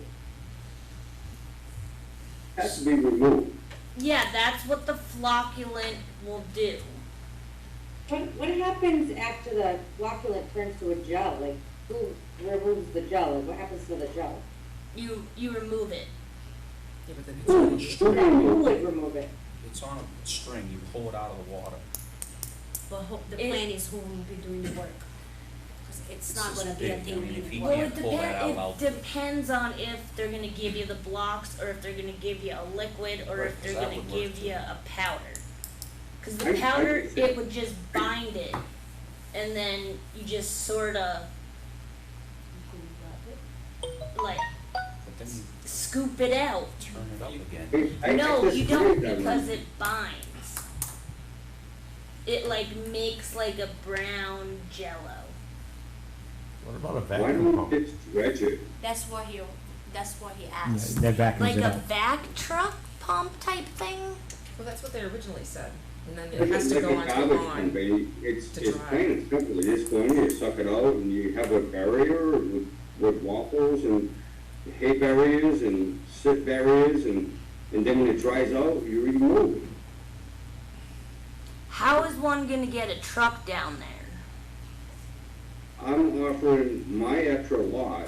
Has to be removed. Yeah, that's what the flocculant will do. What happens after the flocculant turns to a gel? Like, who removes the gel? Like, what happens to the gel? You remove it. Yeah, but then Who would remove it? It's on a string, you pull it out of the water. But the plan is who will be doing the work. 'Cause it's not gonna be a big, I mean, daily if he work. Well, can't pull that out, I'll- it depends on if they're gonna give you the blocks, or if they're gonna give you a liquid, or Right, if they're 'cause that gonna would work give too. you a powder. Cause I- the powder, I- it would just bind it, and then you just sorta, like, But then you scoop it out. turn it up again. I No, you disagree don't, with that because one. it binds. It like makes like a brown jello. What about a Why vacuum don't pump? we just dredge it? That's what he Yeah, asked. that vacuums Like it a out. vac truck pump type thing? Well, that's what they originally said, and then it It's has to like go a onto the garbage lawn. company. It's to plain dry. and simple. You just go in, you suck it out, and you have a barrier with waffles and hay barriers and silt barriers, and then when it dries out, you remove it. How is one gonna get a truck down there? I'm offering my extra lot,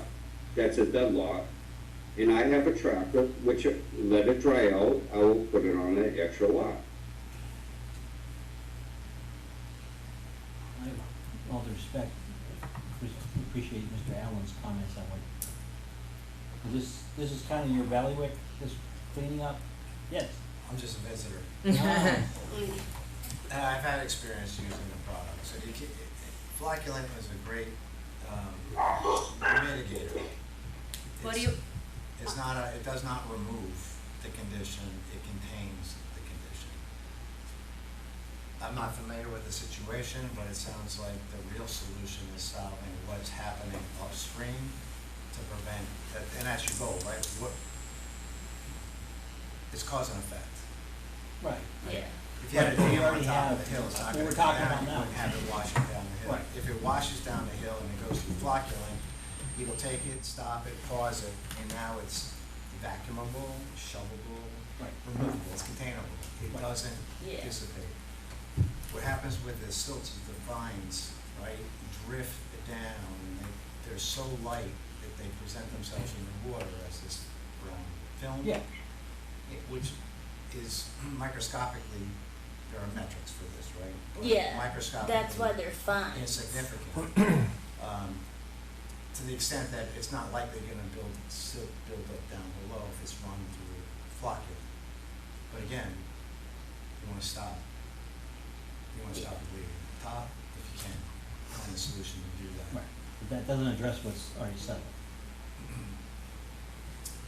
that's a dead lot, and I have a tractor, which let it dry out, I will put it on the extra lot. I, with all due respect, appreciate Mr. Allen's comments on what, this is kind of your bailiwick, this cleaning up? Yes. I'm just a visitor. Ah, I've had experience using the product, so flocculant is a great mitigator. What do It's- you- It's not it does not remove the condition, it contains the condition. I'm not familiar with the situation, but it sounds like the real solution is solving what's happening upstream to prevent that, and that's your goal, right? It's cause and effect. Right. Yeah. If you had a Right, but we dam on already top of have the hill, it's not what gonna we're come talking down, about you now. wouldn't have it washing down the hill. Right. If it washes down the hill and it goes through flocculant, it'll take it, stop it, pause it, and now it's vacuumable, shovelable, Right. removable, it's containable. It Right. doesn't Yeah. dissipate. What happens with the silts is the vines, right, drift down, and they're so light that they present themselves in the water as this brown film. Yeah. Which is microscopically, there are metrics for this, right? Yeah, Microscopically that's why they're fine. insignificant. To the extent that it's not likely gonna build up down below if it's run through flocculant. But again, you wanna stop the bleeding at the top if you can, find a solution to do that. Right, but that doesn't address what's already settled.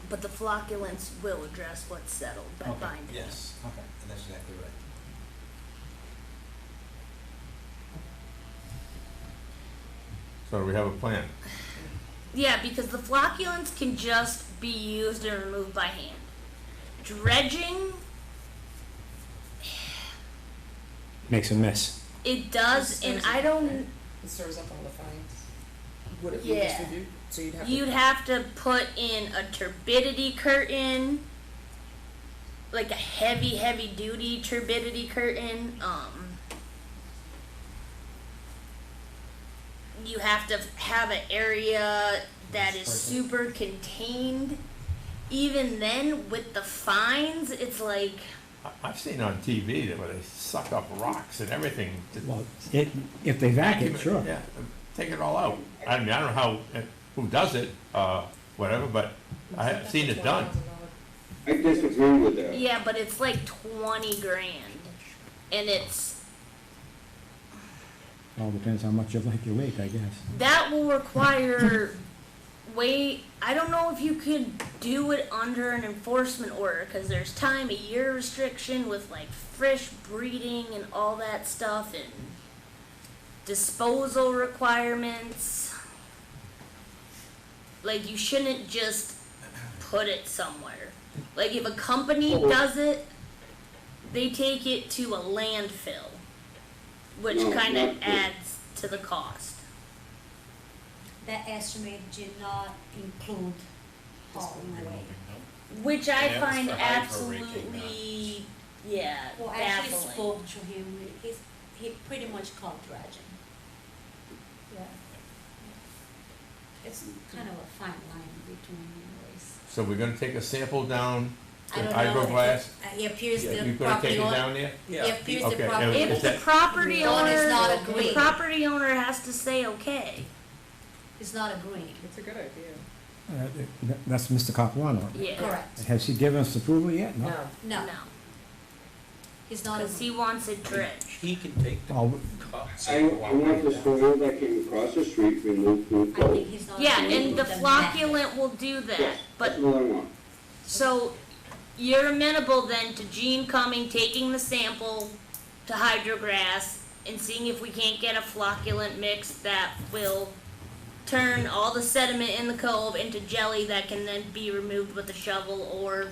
But the flocculants will address what's settled by Okay. binding. Yes, Okay. and that's exactly right. So we have a plan. Yeah, because the flocculants can just be used and removed by hand. Dredging, Makes a mess. it does, and I don't, It serves up all the fines. Would it be Yeah. distributed? So you'd have you'd to. have to put in a turbidity curtain, like a heavy duty turbidity curtain, you have to have an area that is super contained. Even then, with the fines, it's like, I've seen on TV that where they suck up rocks and everything. to Well, if they vac it, sure. Yeah, take it all out. I mean, I don't know how, who does it, whatever, but I have seen it done. I disagree with that. yeah, but it's like 20 grand. And it's, All depends how much you like your lake, I guess. that will require I don't know if you could do it under an enforcement order, because there's time of year restriction with like fish breeding and all that stuff, and disposal requirements. Like, you shouldn't just put it somewhere. Like, if a company does it, they take it to a landfill, which No, kind of not true. adds to the cost. That estimate did not include hauling away. Which I And that was find for hydro raking, absolutely, yeah, Well, I actually baffling. spoke to him, he pretty much called dredging. Yeah. It's kind of a fine line between anyways. So we're gonna take a sample down I to don't know. hydroglass? It appears You're the gonna property take it owner, down there? it appears the Okay, property. is If the that- property Owner is not owner, the agreeing. property owner has to say okay. Is not agreeing. It's a good idea. That's Mr. Capuano. Yeah. Correct. Has he given us approval yet? No. No, he's not Because he agreeing. wants it dredged. He can take the Oh, I want the soil that came across the street removed from the I think code. he's not. Yeah, agreeing and the with method. flocculant will do that, Yes, but, that's what I want. so, you're amenable then to Gene coming, taking the sample to hydrograss, and seeing if we can't get a flocculant mix that will turn all the sediment in the cove into jelly that can then be removed with a shovel or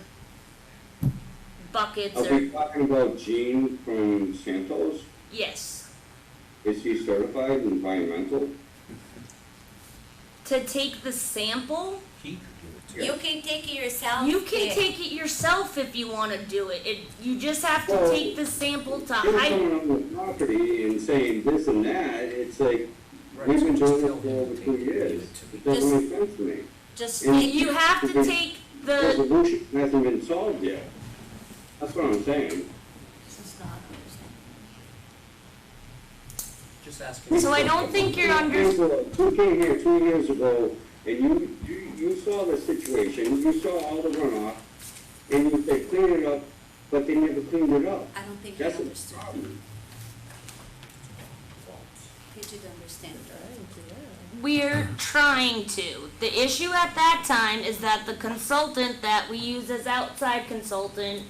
buckets Are or, we talking about Gene from Santos? yes. Is he certified in environmental? To take the sample, He could do it too. You can take it yourself. you can yeah. take it yourself if you wanna do it. You just have to Well, take the sample to You're hyd- coming on the property and saying this and that, it's like, Right, we've so been just doing tell it for him over to 2 take years. it to- It doesn't make sense to me. Just And- take You have to Because take the the, solution hasn't been solved yet. That's what I'm saying. This is not understanding. Just ask him. so I don't think you're under, You came here 2 years ago, and you saw the situation, you saw all the runoff, and you said clean it up, but they never cleaned it up. I don't think he That's a understood. problem. He didn't understand. we're trying to. The issue at that time is that the consultant that we use as outside consultant,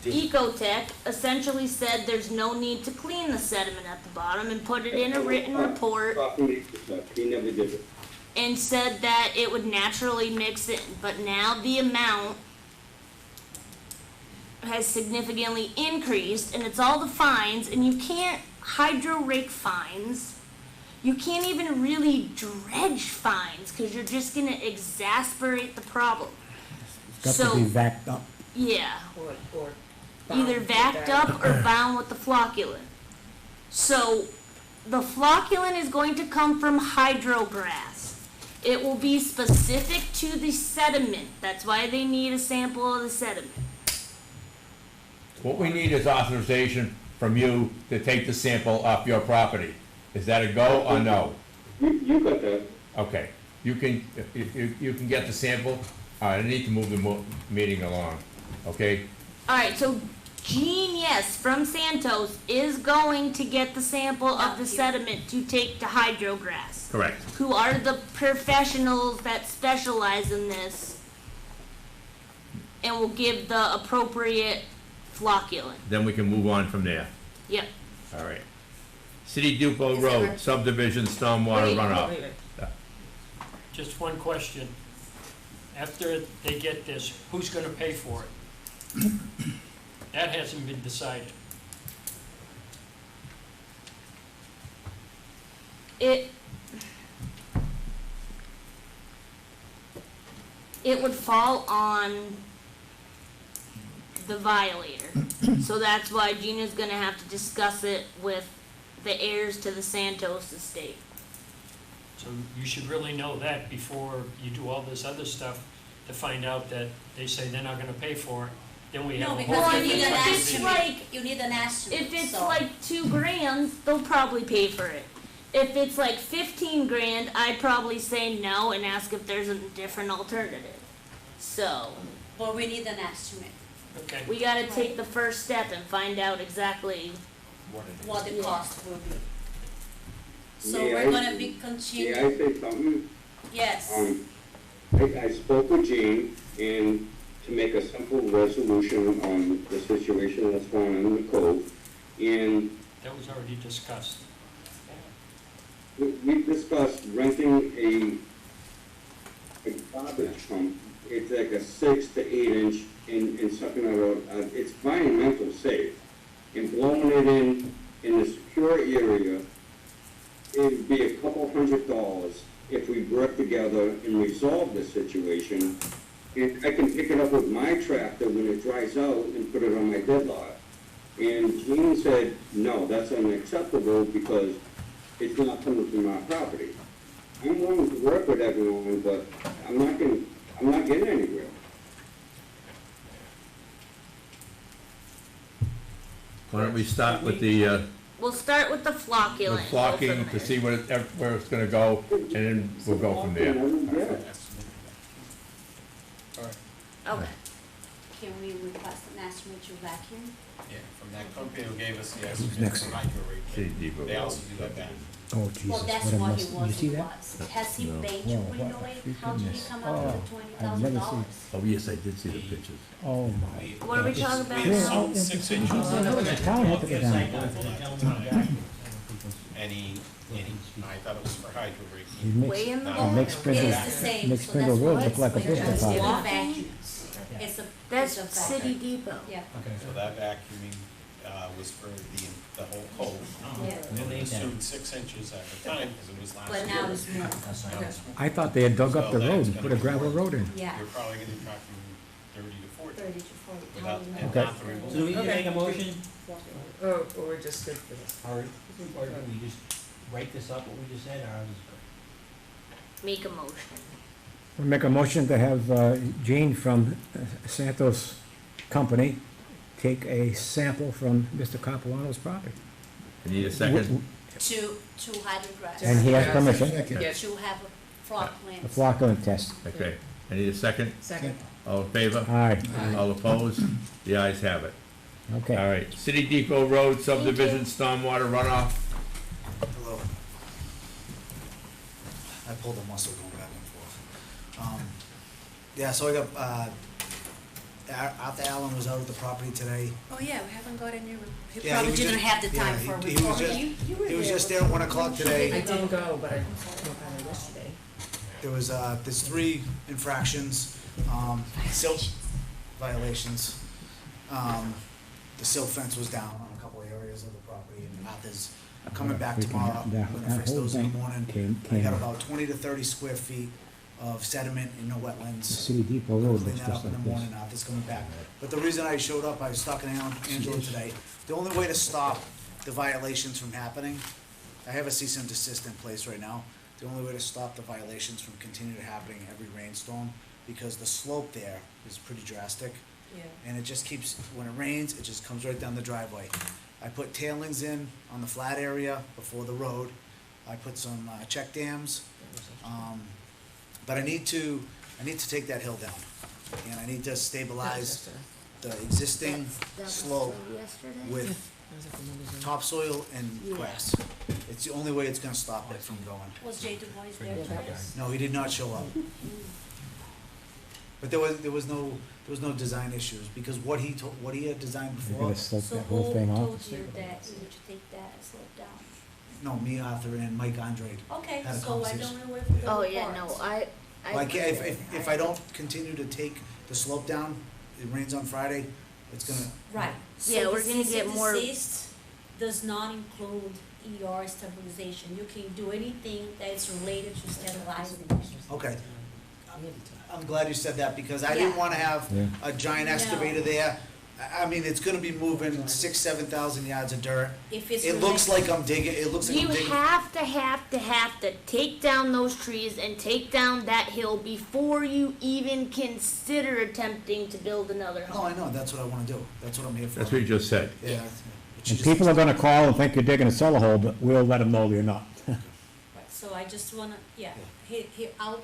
Ecotech, essentially said there's no need to clean the sediment at the bottom and put it in a written report He never did it. and said that it would naturally mix it, but now the amount has significantly increased, and it's all the fines, and you can't hydro rake fines. You can't even really dredge fines, because you're just gonna exasperate the problem. it's got to be So, vacked up. yeah, Or bound either with vacked that. up or bound with the flocculant. So, the flocculant is going to come from hydrograss. It will be specific to the sediment. That's why they need a sample of the sediment. What we need is authorization from you to take the sample off your property. Is that a go or no? You got that. Okay, you can, you can get the sample, I need to move the meeting along, okay? Alright, so Gene, yes, from Santos, is going to get the sample of the sediment to take to hydrograss, Correct. who are the professionals that specialize in this, and will give the appropriate flocculant. Then we can move on from there, Yep. all right. City Depot Road subdivision stormwater Wait, runoff. Wait, wait. Just one question. After they get this, who's gonna pay for it? That hasn't been decided. It would fall on the violator. So that's why Gina's gonna have to discuss it with the heirs to the Santos estate. So you should really know that before you do all this other stuff to find out that they say they're not gonna pay for it. Then we have No, a because whole I you mean, need different an if it's estimate, like- you need an estimate, If it's so- like $2,000, they'll probably pay for it. If it's like 15 grand, I'd probably say no and ask if there's a different alternative. So, But we need an estimate, Okay. we gotta take the first step and find out exactly. what the cost will be. So May we're I- gonna be May I continuing, say something? yes, I spoke with Gene, and to make a simple resolution on the situation that's going on in the cove, and That was already discussed. we discussed renting a garbage pump. It's like a 6 to 8 inch and sucking it out. It's environmental safe. And blowing it in a secure area, it'd be a couple $100 if we work together and resolve the situation. And I can pick it up with my tractor when it dries out and put it on my dead lot. And Gene said, no, that's unacceptable because it's not coming from our property. I'm willing to work with everyone, but I'm not getting anywhere. Why don't we start with the We'll start with the flocculant. and go from flocking to there. see where it's gonna go, and then we'll go from there. Yeah. Okay. Can we request an estimate to vacuum? Yeah, from that company who gave us the estimate next? for hydro City rate, Depot they Road. also do that back. Oh, Jesus, Well, that's what a what mess. he You was, see he that? was. Has he No. paid Whoa, to what? window it? How did he Goodness. come up Oh, with $20,000? I've never seen- Oh, yes, I did see the pictures. Oh, my. What are we talking about We now? assumed 6 inches. Oh, no, the town had to go down. And I thought it was for hydro rate. He Way in the No. back. makes Spindle, It's the same, makes so Spindle that's Road why look like a it's pistol just pop. one vacuums. It's a. That's it's a City vacuum. Depot. Yeah. So that vacuuming was for the whole cove. Yeah. And they assumed 6 inches at the time, because it was last year. But now it's more. I thought they had dug up the road and put a gravel road in. Yeah, You're probably gonna be talking 30 to 40 30 to 40 without, thousand. and Okay. not the removal. So do we need to make a motion, Or we're just good for this? or do we just write this up, what we just said, or how does it Make a motion. We make a motion to have Gene from Santos Company take a sample from Mr. Capilano's property. I need a second. To hydrographs. And he has permission, Yeah. To have a flock a plant. flocculant test. Okay, I need a second. Second. All in favor? Aye, All opposed? The ayes have it. okay. All right, City Depot Road subdivision stormwater runoff. Hello. I pulled a muscle going back and forth. Yeah, so I got, after Alan was out at the property today. Oh, yeah, we haven't got any, he Yeah, probably was didn't just- have the time yeah, for a he was report. just- You were He was there just with there at 1 o'clock I today. didn't go, but I went by there yesterday. There was, there's 3 infractions, silt violations. The silt fence was down on a couple of areas of the property, and Arthur's coming back tomorrow. I'm gonna That fix whole those in the thing morning. came I got out. about 20 to 30 square feet of sediment in the wetlands. City Depot We'll Road clean looks that just up in the like this. morning, Arthur's coming back. But the reason I showed up, I was talking to Angela today, the only way to stop the violations from happening, I have a cease and desist in place right now. The only way to stop the violations from continuing to happening every rainstorm, because the slope there is pretty drastic. Yeah. And it just keeps, when it rains, it just comes right down the driveway. I put tailings in on the flat area before the road. I put some check dams. But I need to take that hill down. And I need to stabilize the existing That was slope yesterday? with topsoil and grass. It's the only way it's gonna stop it from going. Was Jay Du Bois there today? No, he did not show up. But there was no design issues, because what he had designed They're before, gonna slope So that whole who thing off. told you that you need to take that slope down? no, me, Arthur, and Mike Andrade. Okay, Had a so I conversation. don't know where the Oh, yeah, no, reports. Like, if I don't continue to take the slope down, it rains on Friday, it's gonna, Right. Yeah, So we're the gonna cease get and more- desist does not include ER stabilization. You can do anything that is related to stabilizing. okay. I'm glad you said that, because I didn't Yeah. wanna have Yeah. a giant excavator there. I mean, it's gonna be moving 6,000-7,000 yards of dirt. If it's It looks related- like I'm digging, it looks like You I'm digging. have to take down those trees and take down that hill before you even consider attempting to build another No, home. I know, that's what I wanna do, that's what I'm here for. That's what you just said. Yeah. But you And just- people are gonna call and think you're digging a cellar hole, but we'll let them know you're not. Right, so I just wanna, yeah, I'll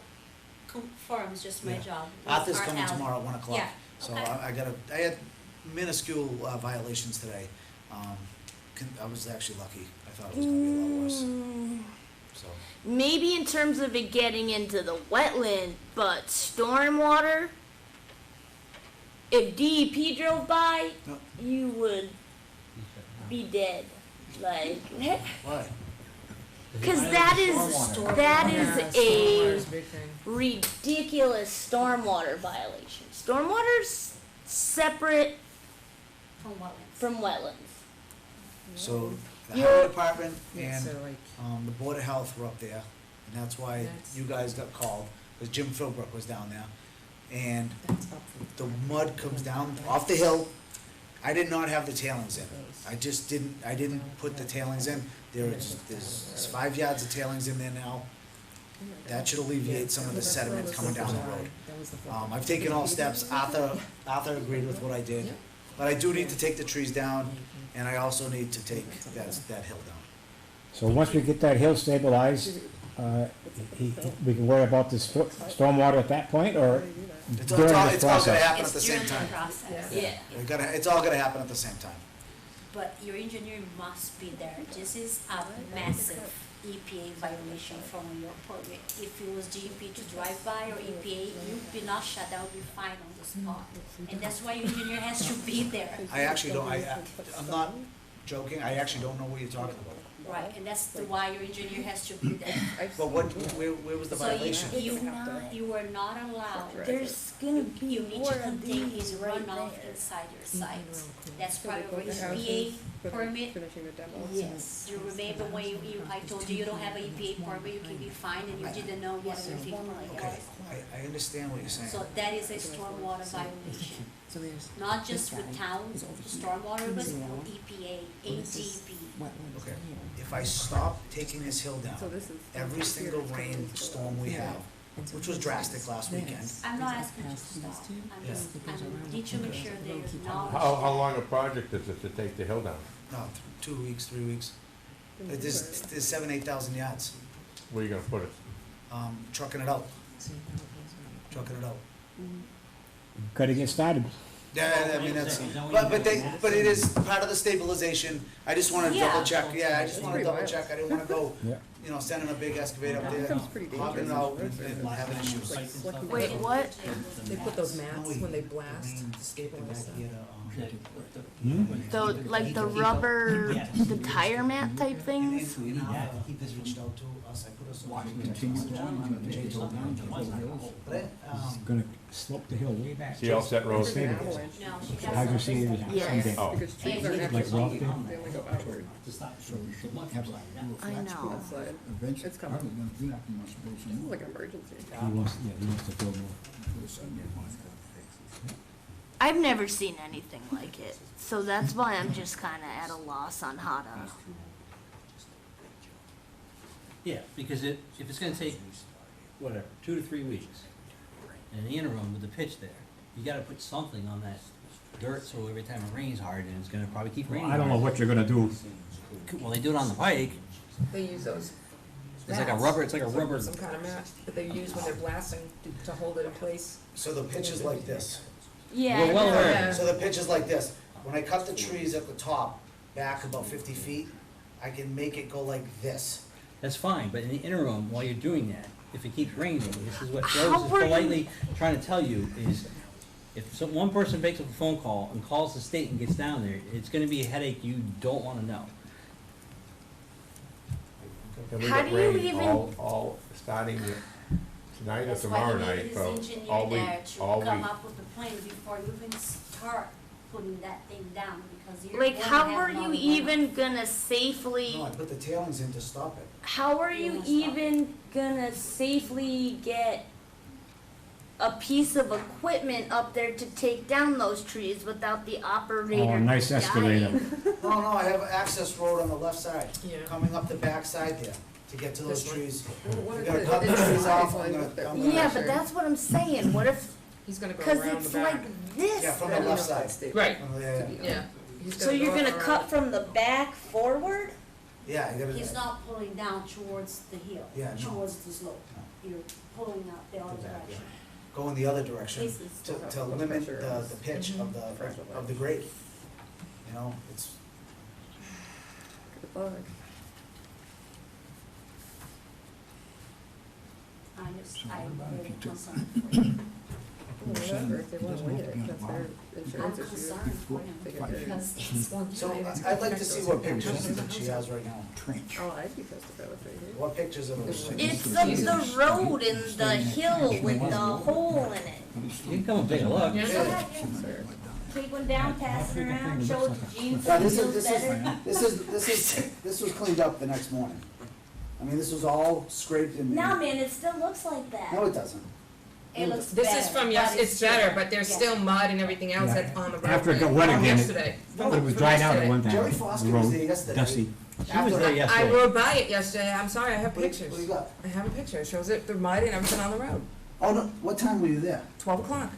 confirm, it's just my Yeah. job. Arthur's Our coming Al. tomorrow at 1 o'clock. Yeah, So okay. I had minuscule violations today. I was actually lucky. I thought it was gonna be a lot worse, Mm, so. Maybe in terms of it getting into the wetland, but stormwater, if DEP drove by, No. you would be dead. Like, Why? Cause that is a ridiculous stormwater violation. Stormwater's separate From wetlands. from wetlands. So the You're- highway department and, So like, the board of health were up there, and that's why That's- you guys got called, because Jim Philbrook was down there. And that's up for. the mud comes down off the hill. I did not have the tailings in. I didn't put the tailings in. There's 5 yards of tailings in there now. That should alleviate some of the sediment coming down the road. That was the. I've taken all steps. Arthur agreed with what I did. But I do need to take the trees down, and I also need to take that hill down. So once we get that hill stabilized, we can worry about this stormwater at that point, or It's during all this gonna process? happen at the same It's during time. the process. Yeah. It's all gonna happen at the same time. But your engineer must be there. This is a massive EPA violation from your permit. If it was DEP to drive by or EPA, you'd be not shut, that would be fine on the spot. And that's why your engineer has to be there. I actually don't, I'm not joking, I actually don't know what you're talking about. Right, and that's why your engineer has to be there. But where was the So violation? you are not allowed, There's gonna be you need more to of contain these his right runoff there. inside your site. That's part of your EPA permit. Finishing the demo. Yes. You remember when I told you you don't have an EPA permit, you can be fined, and you didn't know you had an EPA permit. Okay, I understand what you're saying. So that is a stormwater violation, So there's. not just with town stormwater, but with EPA, ATP. Wetlands Okay. here. If I stop taking this hill down, So this is. every single rainstorm we have, which was drastic last weekend, I'm not asking you to stop, I'm just, I need to make sure there's knowledge. How long a project is it to take the hill down? no, 2 weeks, 3 weeks. There's 7,000-8,000 yards, Where you gonna put it? trucking it out, trucking it out. Gotta get started. Yeah, I mean, that's, but it is part of the stabilization. I just wanna Yeah. double check, I just wanna Pretty double wild. check. I didn't wanna go, Yeah. sending a big excavator up there, Becomes pretty hopping dangerous. out and having issues. Wait, what? They put those mats when they blast to stabilize them. Like the rubber, the tire mat type things? You know, he just reached out to us, I put us on. But, Gonna slope the hill way back. See Allset Road? Stable. No, she doesn't. Hydro seed is Yes. someday. Oh. Because trees aren't Like actually, rock they there? only go outward. I know. Slide. Eventually, It's coming. probably gonna do that, you must build some It's more. like an emergency. He wants to build more. I've never seen anything like it, so that's why I'm just kinda at a loss on how to. Yeah, because if it's gonna take, whatever, 2 to 3 weeks, in the interim with the pitch there, you gotta put something on that dirt, so every time it rains hard, and it's gonna probably keep raining. I don't know hard. what you're gonna do. Well, they do it on the pike, They use those. it's like a mats. rubber, it's like a Some- rubber. Some kind of mat that they use when they're blasting to hold it in place. so the pitch is like this. Yeah. We're well I know. aware. So the pitch is like this. When I cut the trees at the top, back about 50 feet, I can make it go like this. That's fine, but in the interim, while you're doing that, if it keeps raining, this is what How Rose is were you- politely trying to tell you, is if one person makes up a phone call and calls the state and gets down there, it's gonna be a headache you don't wanna know. And we How got do you rain even- all starting tonight or That's tomorrow why you night need for his engineer all week, there to all come week. up with a plan before you even start putting that thing down, because you're. Like, gonna how have are another you one. even gonna safely, No, I put the tailings in to stop it. how are you even gonna safely get a piece of equipment up there to take down those trees without the operator Oh, nice excavator. dying? No, I have an access road on the left side, Yeah. coming up the back side there to get to those This one? trees. What We're if gonna it- cut the it's trees side off, line I'm with gonna, it? I'm gonna. Yeah, but that's what I'm saying, what if, He's gonna go cause around it's the back. like this. Yeah, from the Right. left side. Right. Yeah, Yeah. He's So you're go gonna around. cut from the back forward? yeah, you He's gotta, not pulling down towards the hill, Yeah, no. towards the slope. You're pulling out the other direction. go in the other direction This is to, still to limit the pitch Mm-hmm. of the grade. You know, it's, Good luck. I'm very concerned for you. Whatever, if they wanna wait it, that's their I'm insurance issue. concerned for him because it's one So time. I'd like to see what pictures that she has right now. Trench. Oh, I'd be pissed if that was right here. What pictures of those? It's the road and the hill with the hole in it. You can come and take a look. Go ahead, yeah. Take one down, pass it around, show Gene Yeah, this feels is, better. this was cleaned up the next morning. I mean, this was all scraped and. No, man, it still looks like that. No, it doesn't. It looks This better. is from but it's better, but there's yeah. still mud and everything else Yeah. that's on the road. After it got wet again, Yesterday. it was dried out at one time. Jerry The Foster was road, there yesterday. dusty. She was there I yesterday. rode by it yesterday, I'm sorry, I have What do pictures. you got? I have a picture, it shows it, the mud and everything on the road, Oh, no, what time were you there? 12 o'clock.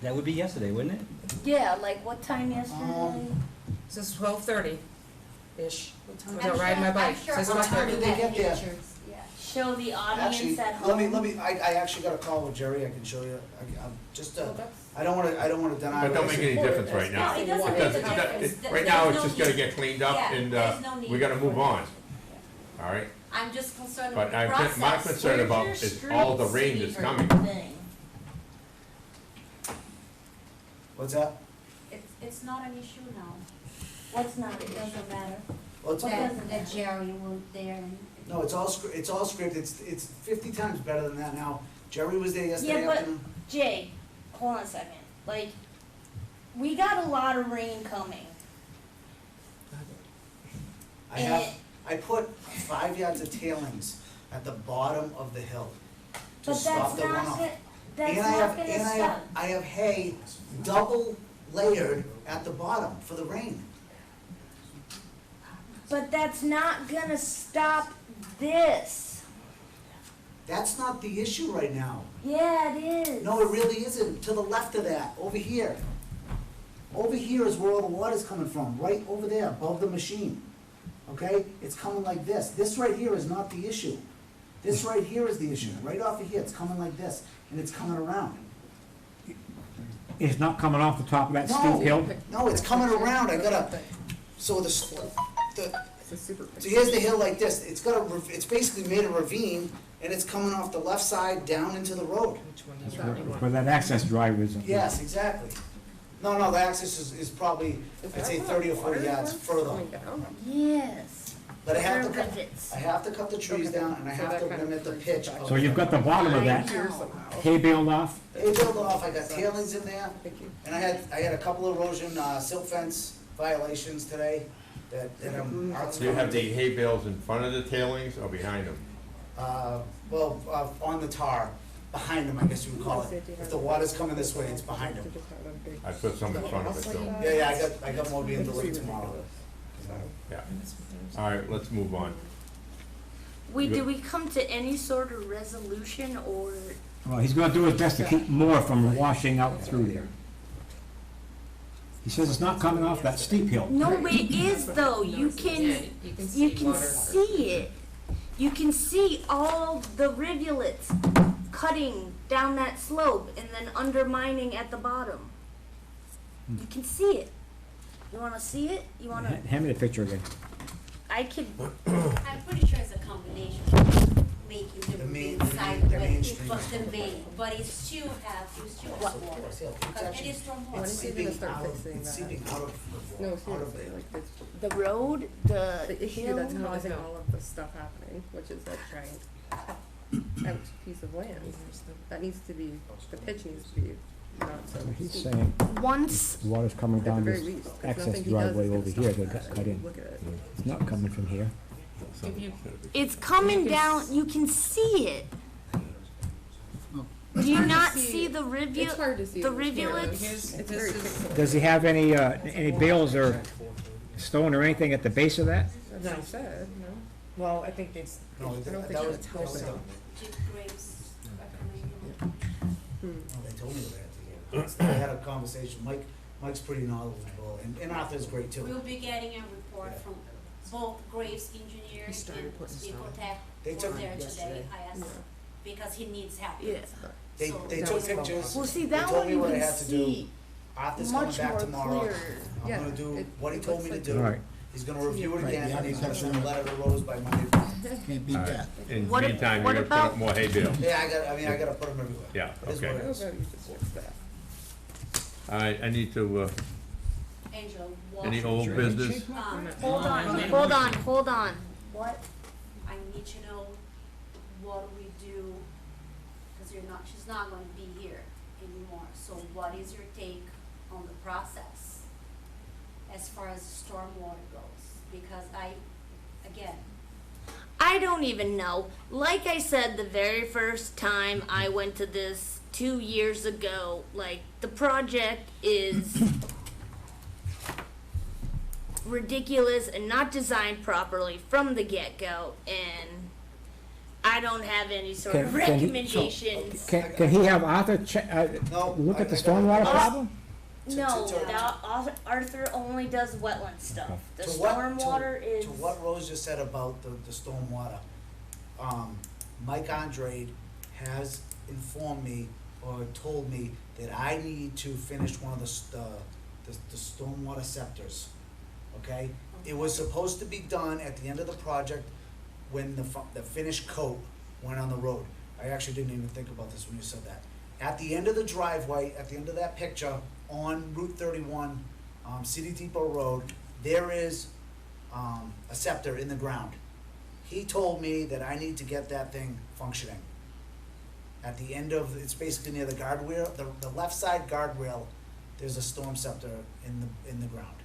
That would be yesterday, wouldn't it? Yeah, like what time yesterday? It says 12:30-ish. I was I'm out riding my sure- bike. I'm sure Says all 12:30. did they get there? pictures, yeah. Show the Actually, audience at home. let me, I actually got a call with Jerry, I can show you, I'm just, I don't wanna deny. But don't make any difference right now. No, it doesn't Because make a difference. right now, There's it's no just gonna need. get cleaned up Yeah, and, there's no need we gotta move for on. All right? I'm just concerned with But the I'm, process. my concern Where's about your is all the street rain that's sweeper coming. thing? What's that? It's not an issue now. What's not, It doesn't matter. Well, it's, That Jerry went there and. no, it's all scraped, it's 50 times better than that now. Jerry was there yesterday Yeah, but afternoon. Jay, hold on a second. Like, we got a lot of rain coming. I put 5 yards of tailings at the bottom of the hill to But stop that's the not, runoff. that's And I not have, gonna and stop. I have hay double layered at the bottom for the rain. But that's not gonna stop this. That's not the issue right now. Yeah, it is. No, it really isn't. To the left of that, over here. Over here is where all the water's coming from, right over there, above the machine. Okay? It's coming like this. This right here is not the issue. This right here is the issue. Right off of here, it's coming like this, and it's coming around. It's not coming off the top of that No, steep hill? no, it's coming around. I gotta, so the, It's a super so here's the hill like this. It's got a, it's basically made a ravine, and it's coming off the left side down into the road. Which one is that one? Where that access drive is. Yes, exactly. No, the access is probably, I'd say 30 or 40 yards further. Coming down? Yes. But I have to They're cut, rivets. I have to cut the trees down, and I So have that to kind of limit the brings pitch it back. of. So you've got the bottom of that Here somehow. hay baled off? They built off, I got tailings in there, Thank you. and I had a couple of erosion, silt fence violations today that I'm. Do you have the hay bales in front of the tailings or behind them? On the tar, behind them, I guess you would call it. If the water's coming this way, it's behind them. I put some in front of it though. Yeah, I got more being delayed tomorrow. Yeah. All right, let's move on. Did we come to any sort of resolution or? Well, he's gonna do his best to keep more from washing out through there. He says it's not coming off that steep hill. No, it is though. You Yeah, can, you can you see can water. see it. You can see all the rivulets cutting down that slope and then undermining at the bottom. You can see it. You wanna see it? You wanna, Hand me the picture again. I could, I'm pretty sure it's a combination of making The the main- main the side main wet, stream. but the main, but it's still hot water. It's Because it actually, is from When water. is he gonna start fixing it's that? seeping out of, No, out of seriously, there. like, it's the road, the the issue hill. that's causing all of this stuff happening, which is that giant out piece of land. That needs to be, the pitch needs to be not so He's steep. saying Once, the water's coming At the down very this least, 'cause access nothing he does driveway is gonna over stop here that that. got cut in. Look at it. It's not coming from here. If you, it's coming down, you can see it. Do you hard to not see. see the it's hard to see. the in this camera. rivulets? It's very pixelated. Does he have any bales or stone or anything at the base of that? That's what I said, no? Well, I think it's, I No, don't that think was, it's that was, how. Chip Graves recommended. no, they told me that. They had a conversation. Mike's pretty knowledgeable, and Arthur's great too. We'll be getting a report from both Graves Engineers and started putting stone. Ecotech. They Was took- there today, yesterday. I asked, Yeah. because he needs help. Yeah. They So- took pictures. Well, see, They that told one me you what I can had to do. see Arthur's coming much back more tomorrow. clear. I'm Yeah, gonna do it- what he it told looks me to like- do. All right. He's gonna review it Right, again, the and he's gonna architecture. send a letter to Rose by Monday. Can't beat All right. that. In the What meantime, you're gonna put up more hay bale. Yeah, I gotta put them everywhere. Yeah, It is what okay. it How is. about you just fix that? All right, I need to, Angel, any what, old business? Hold on. What? I need to know what we do, because she's not gonna be here anymore. So what is your take on the process as far as stormwater goes? Because again, I don't even know. Like I said, the very first time I went to this 2 years ago, like, the project is ridiculous and not designed properly from the get-go, and I don't have any sort of Can he- recommendations. Can he have Arthur No, look at the I- stormwater problem? No, to- Arthur only does wetland stuff. The To what- stormwater to- is. To what Rose just said about the stormwater, Mike Andrade has informed me or told me that I need to finish one of the stormwater scepters, okay? It was supposed to be done at the end of the project when the finished coat went on the road. I actually didn't even think about this when you said that. At the end of the driveway, at the end of that picture, on Route 31, City Depot Road, there is a scepter in the ground. He told me that I need to get that thing functioning. At the end of, it's basically near the guardrail, the left side guardrail, there's a storm scepter in the ground.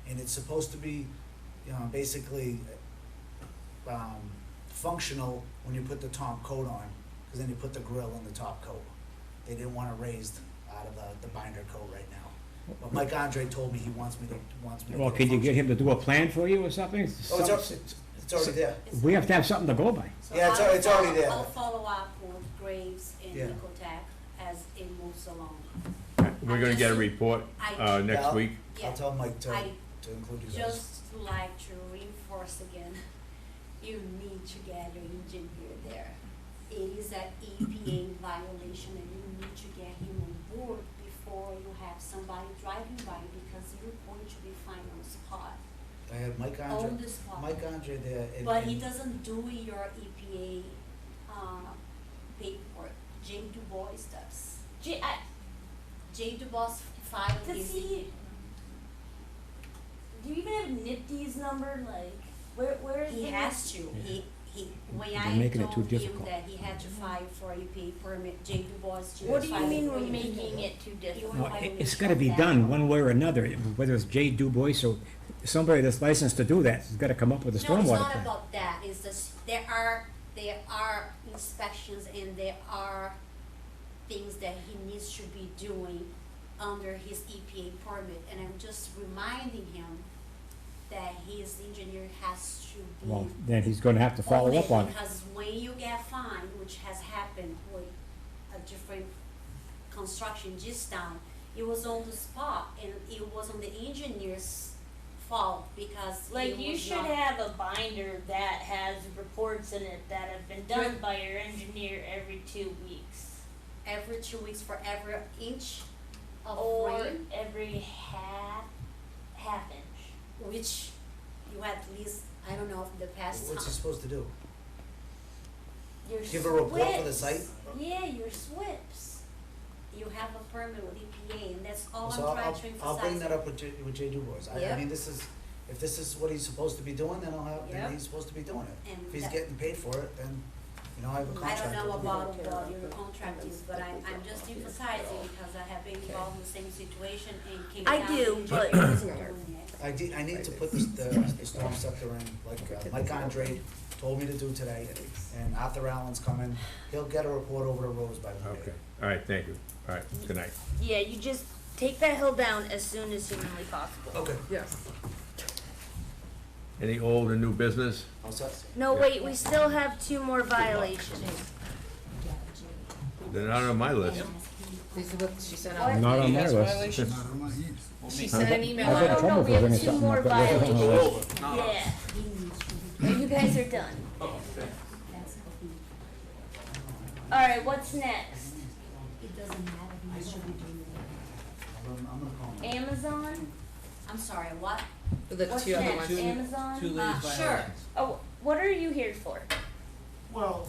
And it's supposed to be, basically, functional when you put the top coat on, because then you put the grill in the top coat. They didn't want it raised out of the binder coat right now. But Mike Andre told me he wants me to Well, it can you get him to do a functional. plan for you or something? Oh, it's already there. We have to have something to go by. so Yeah, it's already there. I'll follow up with Graves and Yeah. Ecotech as it moves along. We're gonna get a report, I- next Yeah. week. Yeah. I'll tell Mike to I include you guys. just like to reinforce again, you need to get your engineer there. It is an EPA violation and you need to get him on board before you have somebody driving by, because you're going to be fined on the spot. I have Mike On Andre, the spot. Mike Andre there. But he doesn't do your EPA, paperwork, Jay Du Bois does. Jay Du Bois filed Does his. he- Do you even have NIPD's number? Like, where is He it? has to, when They're I making it too told him difficult. that he had to file for EPA permit, Jay Du Bois just What do you filed mean for we're EPA. making it too difficult? No, it's gotta be done one way or another, whether it's Jay Du Bois or somebody that's licensed to do that, has gotta come up with a No, it's stormwater not plan. about that, it's just, there are inspections and there are things that he needs to be doing under his EPA permit, and I'm just reminding him that his engineer has to be Well, then he's gonna have to follow up on it. Because when you get fined, which has happened with a different construction just down, it was on the spot and it was on the engineer's fault because Like, it you was should not- have a binder that has reports in it that have been done by your engineer every 2 weeks. every 2 weeks for every inch of Or rain, every half inch. which you at least, I don't know, the past What's he time. supposed to do? Your Give a report for the SWIPs. site? Yeah, your SWIPs. You have a permit with EPA and that's all So I'm trying to emphasize. I'll bring that up with Jay Du Bois. I Yep. mean, if this is what he's supposed to be doing, then Yep. then he's supposed to be doing it. And If he's that- getting paid for it, then, I have a I contract. don't know with him. about what your contract is, but I'm just emphasizing because I have been involved in the same situation and came I down do, and but- engineers are doing it. I need to put the storm scepter in, like Mike Andre told me to do today, and Arthur Allen's coming. He'll get a report over to Rose by Monday. Okay, all right, thank you. All right, good night. Yeah, you just take that hill down as soon as humanly possible. Okay. Yes. Any old and new business? All set? No, wait, we still have 2 more violations. They're not on my list. These are what she sent What? out. Not on my ES list. violations? Not on my hands. She sent an email I got in out. trouble we for have bringing 2 something more up that wasn't on the list. violations. Yeah. You guys are done. Alright, what's next? It doesn't matter, he should be doing it. I'm gonna call him. Amazon? I'm sorry, what? The What's two other next? ones. Amazon? Two latest Sure. violations. Oh, what are you here for? Well,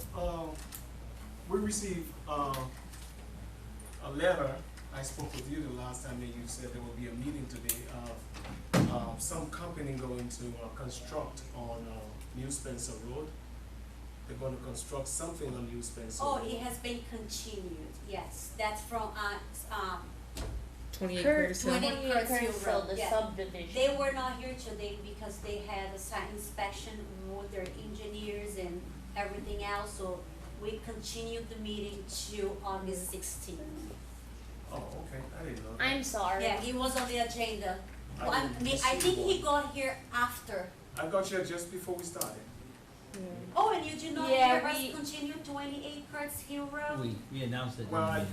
we received a letter. I spoke with you the last time, and you said there will be a meeting today of some company going to construct on New Spencer Road. They're going to construct something on New Spencer Oh, Road. it has been continued, yes, that's from, 28 Kurt, Curtis Hill. 20 Curtis Hill Road, the yeah. subdivision. They were not here today because they had a site inspection with their engineers and everything else, so we continued the meeting to August 16th. Oh, okay, I didn't know that. I'm sorry. Yeah, it was on the agenda. I Well, didn't I think receive he got here after. I got here just before we started. Oh, and you did not Yeah, hear us we- continue 28 Curtis Hill Road? We announced it. Well, in I the-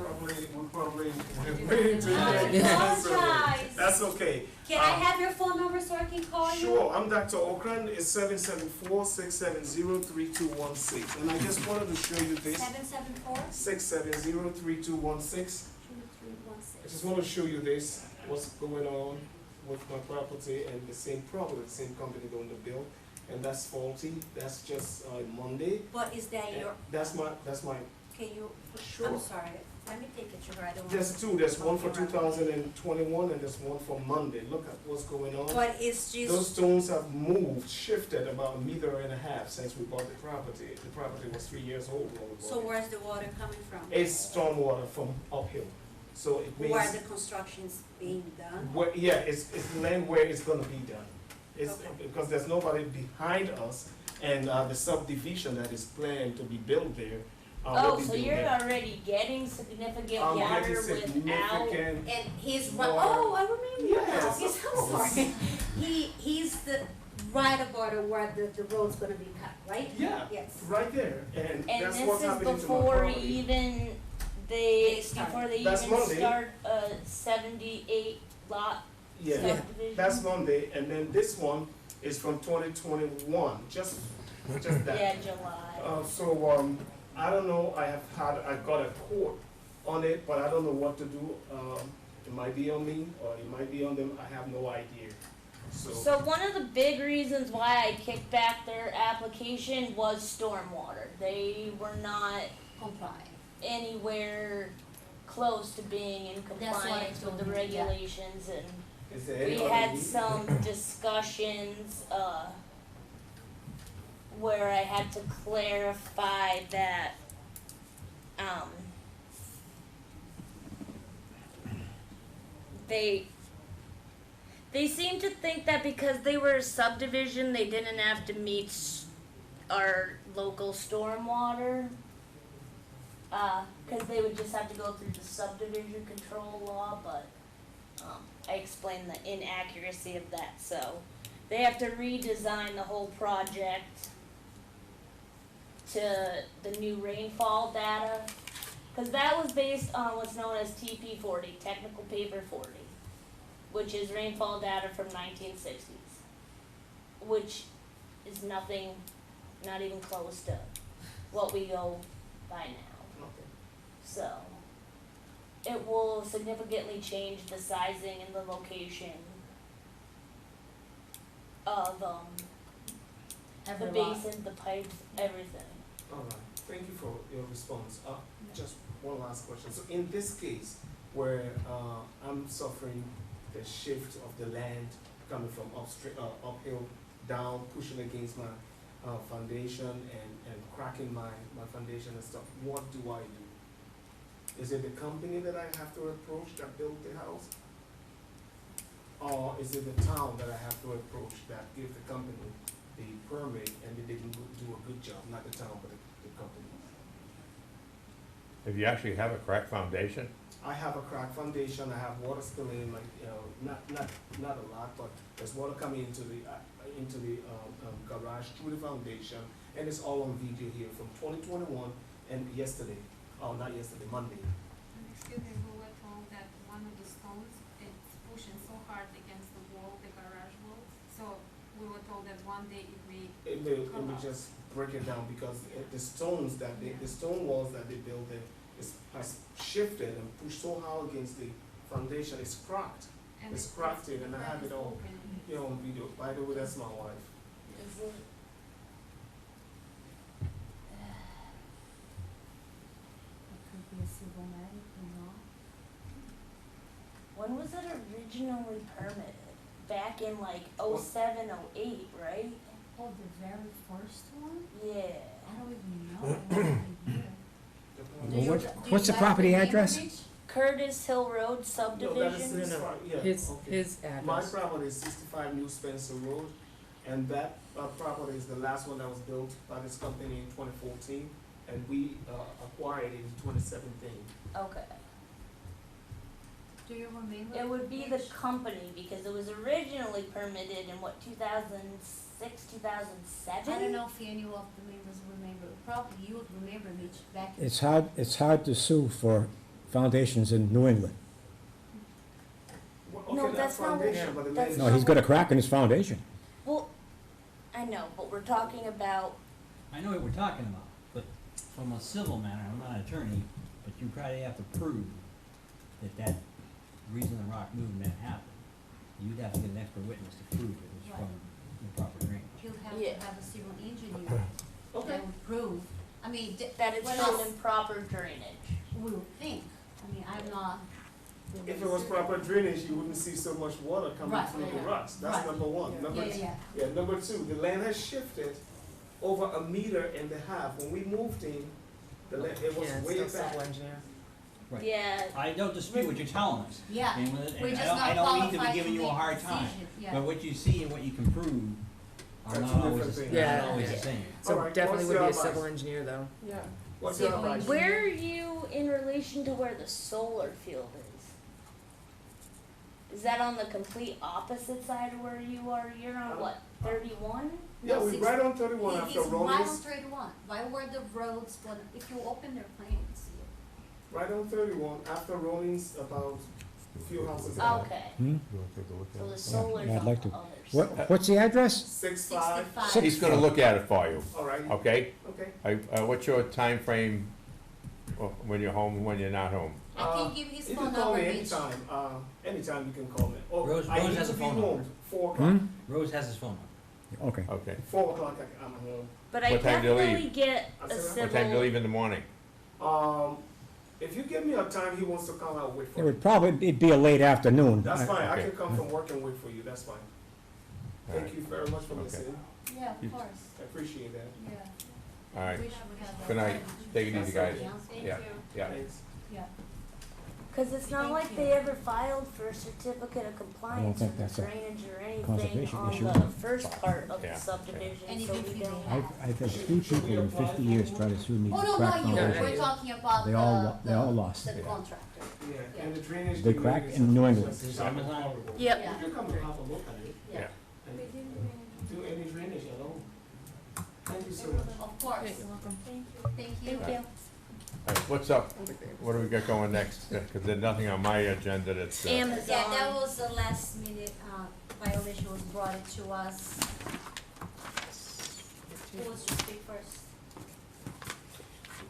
probably waiting to I hear that. apologize. That's okay. Can I have your phone number so I can call you? Sure, I'm Dr. Okran, it's 774-670-3216, and I just wanted to show you this, 774 670-3216. I just want to show you this, what's going on with my property and the same problem, the same company doing the bill, and that's faulty, that's just Monday. But is that And your? That's my, Can you? Sure. I'm sorry. Let me take it to her. I don't want. there's two, there's one for 2021 and there's one for Monday, look at what's going on. But it's Those just. stones have moved, shifted about 1.5 meters since we bought the property. The property was 3 years old when we bought it. So where's the water coming from? It's stormwater from uphill, so it means. Where the construction's being done? It's land where it's gonna be done. It's, Okay. because there's nobody behind us, and, the subdivision that is planned to be built there, will Oh, be so built you're there. already getting significant I'm water getting without, significant, And he's Water. oh, I remember now. Yes, Yes, of I'm course. sorry. He's the right about where the road's gonna be cut, right? yeah, Yes. right there, and and that's this what's is happening to my before property. even They start. before they That's even Monday. start a 78 lot Yeah, subdivision. that's Monday, and then this one is from 2021, just that. Yeah, July. I don't know, I got a quote on it, but I don't know what to do. It might be on me, or it might be on them, I have no idea. So one of the big reasons why I kicked back their application was stormwater. They were not Comply. anywhere close to being in That's what I compliance with told the him, yeah. regulations, and Is there we any other had need? some discussions, where I had to clarify that, they seemed to think that because they were a subdivision, they didn't have to meet our local stormwater. Cause they would just have to go through the subdivision control law, but, I explained the inaccuracy of that, so they have to redesign the whole project to the new rainfall data. Cause that was based on what's known as TP 40, Technical Paper 40, which is rainfall data from 1960s, which is nothing, not even close to what we go by now. Okay. So, it will significantly change the sizing and the location of, the Every lot. basin, the pipes, everything. All right, thank you for your response. Just one last question. So in this case, where I'm suffering the shift of the land coming from uphill down, pushing against my foundation and cracking my foundation and stuff, what do I do? Is it the company that I have to approach that built the house? Or is it the town that I have to approach that give the company the permit and they didn't do a good job, not the town, but the company? If you actually have a cracked foundation, I have a cracked foundation, I have water spilling in my, not a lot, but there's water coming into the garage through the foundation, and it's all on video here from 2021 and yesterday, not yesterday, Monday. Excuse me, we were told that one of the stones, it's pushing so hard against the wall, the garage wall, so we were told that one day it may Let me just break it down, because the stones that the stone walls that they built there has shifted and pushed so hard against the foundation, it's cracked. And It's cracked in, and I have it all, on video. By the way, that's my wife. when was it originally permitted? Back in like '07, '08, right? Oh, the very first one? Yeah. I don't even know. I have no idea. Well, what's the property address? Curtis Hill Road No, that is subdivision. this part, yeah, His, okay. his My address. property is 65 New Spencer Road, and that property is the last one that was built by this company in 2014, and we acquired it in 2017. Okay. Do you remember? It would be the company because it was originally permitted in what, 2006, 2007? I don't know if any of the members remember. Probably you would remember, Mitch, back in. It's hard to sue for foundations in New England. Well, No, okay, that's not what- foundation, but the that's land- No, he's got a crack in his foundation. Well, I know, but we're talking about, I know what we're talking about, but from a civil matter, I'm not an attorney, but you probably have to prove that reason the rock movement happened. You'd have to get an expert witness to prove it was from the proper drainage. You'll have Yeah. to have a civil engineer Okay. that would prove, I mean, that it's when from us- improper drainage. we would think, I mean, I'm not. If it was proper drainage, you wouldn't see so much water coming Right, through the yeah. rocks. That's Right. number one. Number Yeah, two, yeah. number two, the land has shifted over 1.5 meters. When we moved in, the land, it was Yeah, it's way still back. civil engineer. Right. Yeah. I don't dispute what you're telling us. Yeah, And we're just I not don't mean to be qualified giving to you a make hard time, decision, yeah. but what you see and what you can prove are Are not two always, different things. Yeah, not always yeah. the same. So Alright, definitely what's would be your a civil advice? engineer though. Yeah. What's your Civil advice? engineer. Where are you in relation to where the solar field is? Is that on the complete opposite side of where you are? You're on what, 31? Yeah, we're right on 31 He- after He's right on Rollins. 31, right where the roads, but if you open their plans, Right on 31 after Rollins, about a few houses down. Okay. Hmm? So the solar's Yeah, I'd on like the to. other side. What's the address? 65. 65. He's gonna look at it for you, All right. okay? Okay. What's your time frame when you're home, when you're not home? I can give his You phone can call number, me Mitch. anytime. Anytime you can call me. Oh, Rose I need has to a be phone home number. 4 o'clock. Rose has his phone number. Okay. Okay. 4 o'clock I'm home. But I What time do you definitely leave? get I a said what? civil. What time do you leave in the morning? If you give me a time he wants to come, I'll wait It for you. would probably be a late afternoon. That's fine. I Okay. can come from work and wait for you. That's fine. Thank Alright. you very much for Okay. listening. Yeah, of course, I appreciate that. yeah. All right. Wish we had that. Good night. Take it easy, guys. Thank Yeah, you. yeah. Thanks. Yeah. Cause it's not Thank like you. they ever filed for a certificate of compliance think with the that's a drainage or anything conservation on issue. the first part of Yeah. the subdivision, And so even we if we don't. have. I've had 3 people in 50 years try to sue me Oh, for no, crack not you, foundation. we're talking about They all lost. the contractor. Yeah, and the drainage. They crack in New England. Is Amazon? Yep. Yeah. You can come and have a look at it. Yeah. And do any drainage at all. Thank you so much. Of course. Yeah, you're welcome. Thank you. Thank you. All right, what's up? What do we got going next? Because there's nothing on my agenda that's, Amazon. Yeah, that was the last minute, violation was brought to us. Who wants to speak first?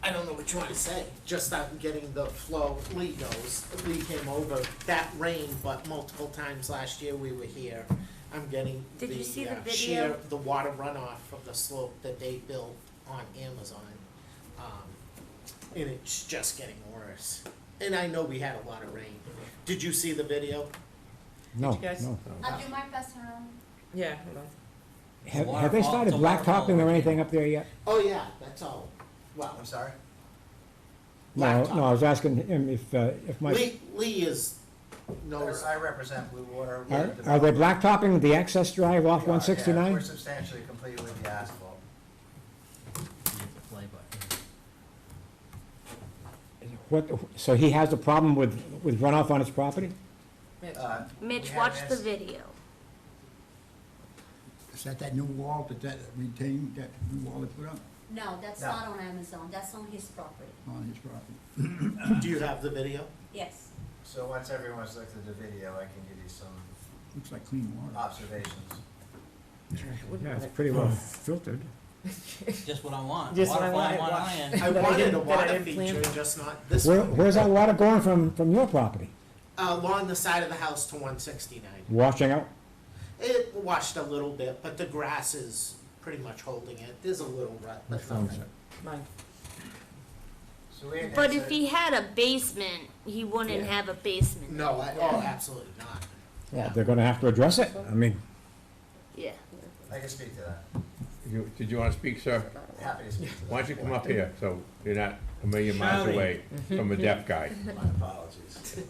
I don't know what you want to say, just that getting the flow, Lee knows, Lee came over, that rain, but multiple times last year we were here. I'm getting Did you see the video? sheer, the water runoff from the slope that they built on Amazon. And it's just getting worse. And I know we had a lot of rain. Did you see the video? No, you guys- no. Do you mind passing around? Yeah, hold on. Have they started blacktopping or anything up there yet? Oh, yeah, that's all. Well, I'm sorry? No, no, I was asking him if my, Lee is, knows. I represent Blue Water. are they blacktopping the access drive off We are, yeah. 169? We're substantially complete with the asphalt. You hit the play button. What, so he has a problem with runoff on his property? Mitch, we had watch the this- video. Is that new wall, that retained, that new wall they put up No, that's No. not on Amazon, that's on his property. on his property? Do you have the video? Yes. So once everyone's looked at the video, I can give you some Looks like clean water. observations. Yeah, it's pretty well filtered. Just what I want. Just what Water I flying, wanted. water lying. I That I wanted a didn't- that I water didn't plan feature, for. just not this Where, one. where's that water going from your property? Along the side of the house to 169. Washing out? It washed a little bit, but the grass is pretty much holding it. There's a little rut, but Which one is nothing. it? Mine. So we had But that if said- he had a basement, he wouldn't Yeah. have a basement. No, absolutely not. Well, they're gonna have to address it. I mean, Yeah. I can speak to that. Did you wanna speak, sir? Happy to speak to that. Why don't you come up here, so you're not a million miles Shouting. away from a deaf guy? My apologies.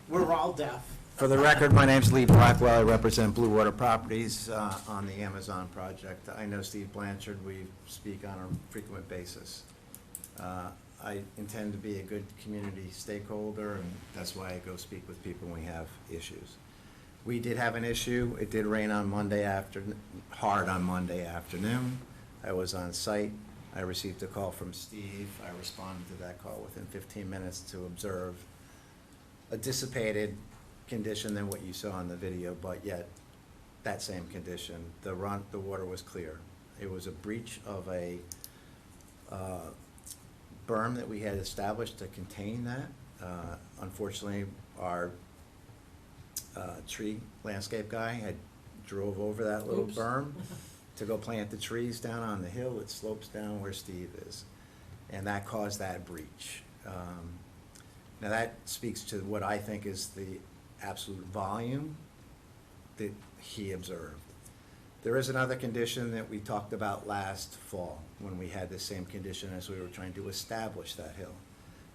We're all deaf. For the record, my name's Lee Blackwell. I represent Blue Water Properties on the Amazon project. I know Steve Blanchard. We speak on a frequent basis. I intend to be a good community stakeholder, and that's why I go speak with people when we have issues. We did have an issue. It did rain on Monday hard on Monday afternoon. I was on site. I received a call from Steve. I responded to that call within 15 minutes to observe a dissipated condition than what you saw in the video, but yet that same condition. The water was clear. It was a breach of a berm that we had established to contain that. Unfortunately, our tree landscape guy had drove over that little berm to go plant the trees down on the hill. It slopes down where Steve is, and that caused that breach. Now that speaks to what I think is the absolute volume that he observed. There is another condition that we talked about last fall when we had the same condition as we were trying to establish that hill.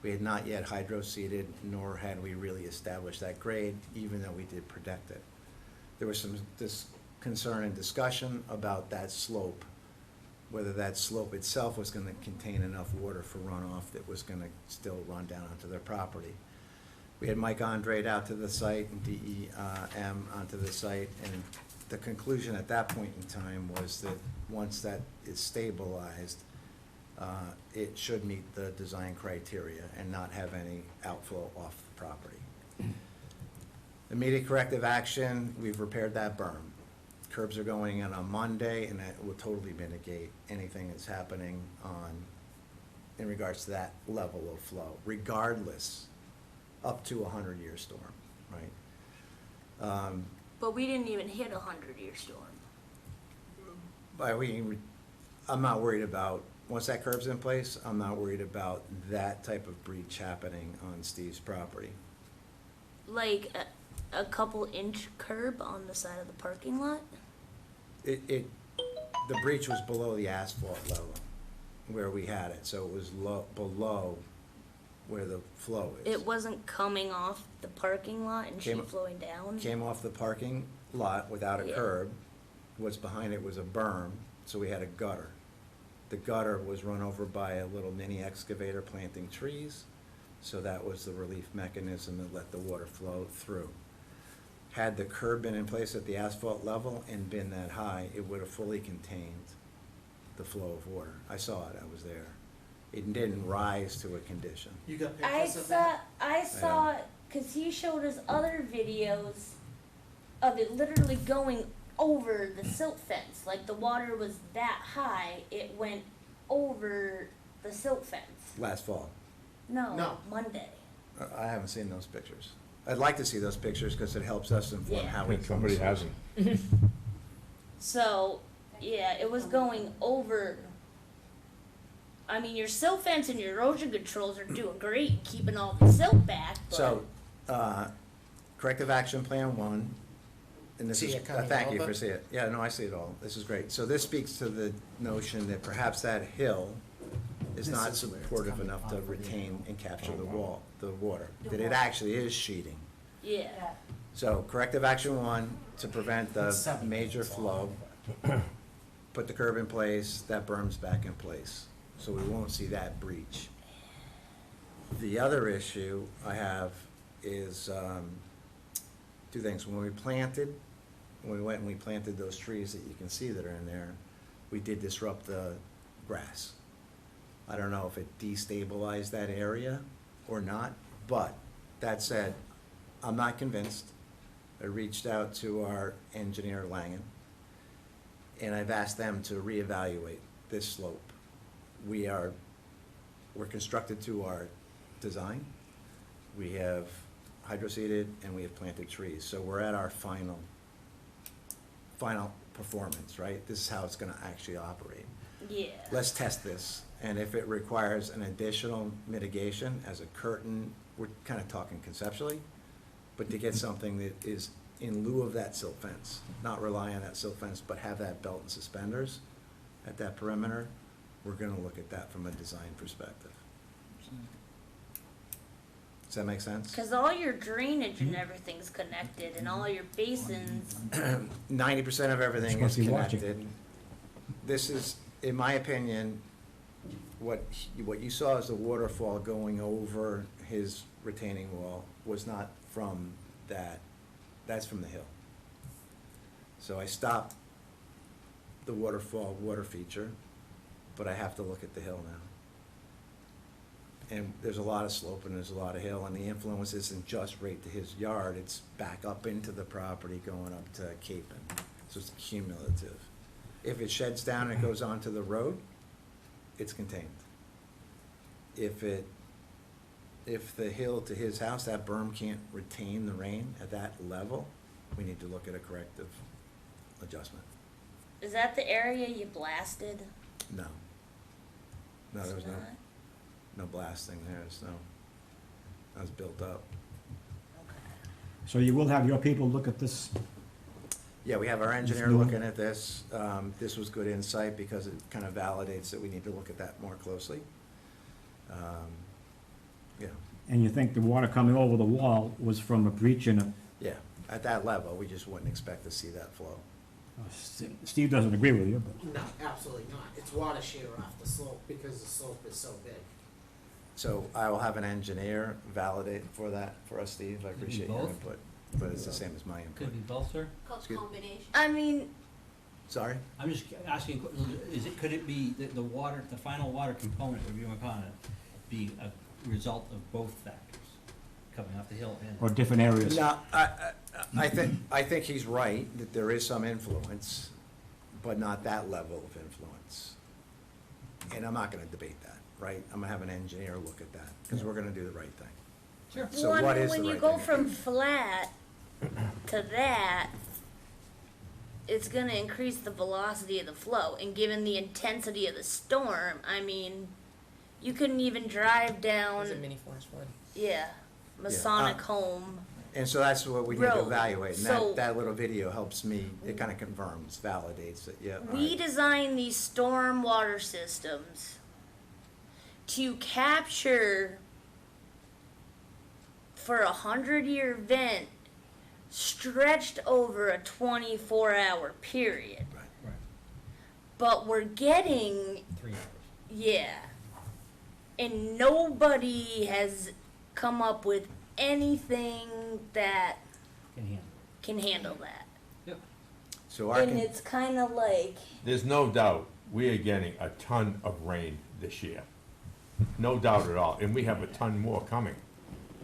We had not yet hydro-seeded, nor had we really established that grade, even though we did protect it. There was some concern and discussion about that slope, whether that slope itself was gonna contain enough water for runoff that was gonna still run down onto their property. We had Mike Andrade out to the site and DEM onto the site, and the conclusion at that point in time was that once that is stabilized, it should meet the design criteria and not have any outflow off the property. Immediate corrective action, we've repaired that berm. Curbs are going in on Monday, and that will totally mitigate anything that's happening in regards to that level of flow, regardless, up to a 100-year storm, right? But we didn't even hit a 100-year storm. I'm not worried about, once that curb's in place, I'm not worried about that type of breach happening on Steve's property. Like a couple inch curb on the side of the parking lot? The breach was below the asphalt level where we had it, so it was below where the flow is. It wasn't coming off the parking lot and sheet flowing down? Came off the parking lot without a Yeah. curb. What's behind it was a berm, so we had a gutter. The gutter was run over by a little mini excavator planting trees, so that was the relief mechanism that let the water flow through. Had the curb been in place at the asphalt level and been that high, it would have fully contained the flow of water. I saw it, I was there. It didn't rise to a condition. You got I pictures of that? saw, cause he showed us other videos of it literally going over the silt fence. Like the water was that high, it went over the silt fence. Last fall. No, Monday. I haven't seen those pictures. I'd like to see those pictures because it helps us inform Yeah. how I we. think somebody hasn't. So, yeah, it was going over. I mean, your silt fence and your erosion controls are doing great, keeping all the silt back, but. So, corrective action plan 1, and this See is, it coming thank you over? for seeing it. Yeah, no, I see it all. This is great. So this speaks to the notion that perhaps that hill is This not is where it's supportive coming enough to off of the retain and capture the wall. water, The that it water. actually is sheeting. Yeah. So corrective action 1, to prevent the Seven. major flow, put the curb in place, that berm's back in place, so we won't see that breach. The other issue I have is, 2 things. When we went and we planted those trees that you can see that are in there, we did disrupt the grass. I don't know if it destabilized that area or not, but that said, I'm not convinced. I reached out to our engineer Langen, and I've asked them to reevaluate this slope. We're constructed to our design. We have hydroseeded and we have planted trees. So we're at our final performance, right? This is how it's gonna actually operate. Yeah. let's test this. And if it requires an additional mitigation as a curtain, we're kind of talking conceptually, but to get something that is in lieu of that silt fence, not rely on that silt fence, but have that belt and suspenders at that perimeter, we're gonna look at that from a design perspective. Does that make sense? Cause all your drainage and everything's connected and all your basins, 90% of everything Supposed is to be watching. connected. This is, in my opinion, what you saw as the waterfall going over his retaining wall was not from that, that's from the hill. So I stopped the waterfall water feature, but I have to look at the hill now. And there's a lot of slope and there's a lot of hill, and the influence isn't just right to his yard, it's back up into the property going up to Capon. So it's cumulative. If it sheds down and it goes onto the road, it's contained. If the hill to his house, that berm can't retain the rain at that level, we need to look at a corrective adjustment. is that the area you blasted? No. No, there was It's no, not? no blasting there, there's no, that was built up. So you will have your people look at this? Yeah, we have our engineer new- looking at this. This was good insight because it kind of validates that we need to look at that more closely. Yeah, And you think the water coming over the wall was from a breach in a, yeah, at that level, we just wouldn't expect to see that flow. Steve doesn't agree with you, but. No, absolutely not. It's water shear off the slope because the slope is so big. So I will have an engineer validate for that for us, Steve. I Could it be appreciate your both? input, but it's the same as my Could input. be both, sir? Excuse- Combination. I mean, Sorry? I'm just asking, could it be the water, the final water component of your component be a result of both factors, coming off the hill and? Or different areas? No, I think he's right, that there is some influence, but not that level of influence. And I'm not gonna debate that, right? I'm gonna have an engineer look at that, because we're gonna do the right thing. Sure. So well, I what mean, is the when you right go thing? from flat to that, it's gonna increase the velocity of the flow, and given the intensity of the storm, I mean, you couldn't even drive down, It's a mini flash flood. yeah, Masonic Home. And so that's what we need to Road. evaluate, and So- that little video helps me, it kinda confirms, validates it, yeah. all We right. designed these storm water systems to capture for a 100-year event stretched over a 24-hour period. Right, But we're getting, 3 hours. yeah, and nobody has come up with anything that Can handle can handle that. Yep. So our, And it's kind of like, There's no doubt, we are getting a ton of rain this year. No doubt at all, and we have a ton more coming.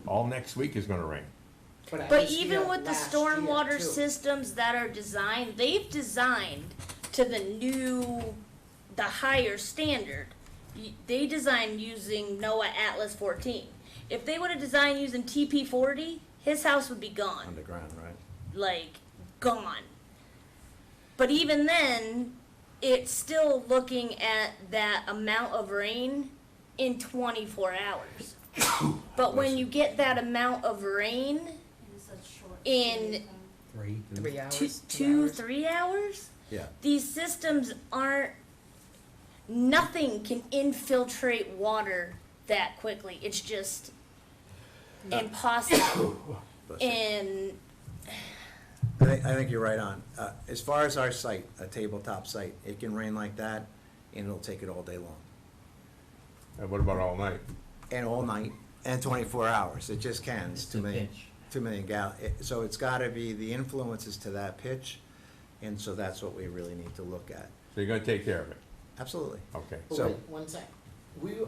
All next week is gonna rain. I but was even here with the last stormwater year, too. systems that are designed, they've designed to the higher standard. They designed using NOAA Atlas 14. If they would have designed using TP40, his house would be gone. underground, right? Like, gone. But even then, it's still looking at that amount of rain in 24 hours. But when you get that amount of rain In such short. in 3 hours. 2, 3 hours, Yeah. these systems aren't, nothing can infiltrate water that quickly. It's just impossible. And I think you're right on. As far as our site, a tabletop site, it can rain like that, and it'll take it all day long. And what about all night? And all night, and 24 hours, it just can, it's It's 2 the million, pitch. 2 million gallon. So it's gotta be the influences to that pitch, and so that's what we really need to look at. So you're gonna take care of it? Absolutely. Okay. But So- wait, one sec.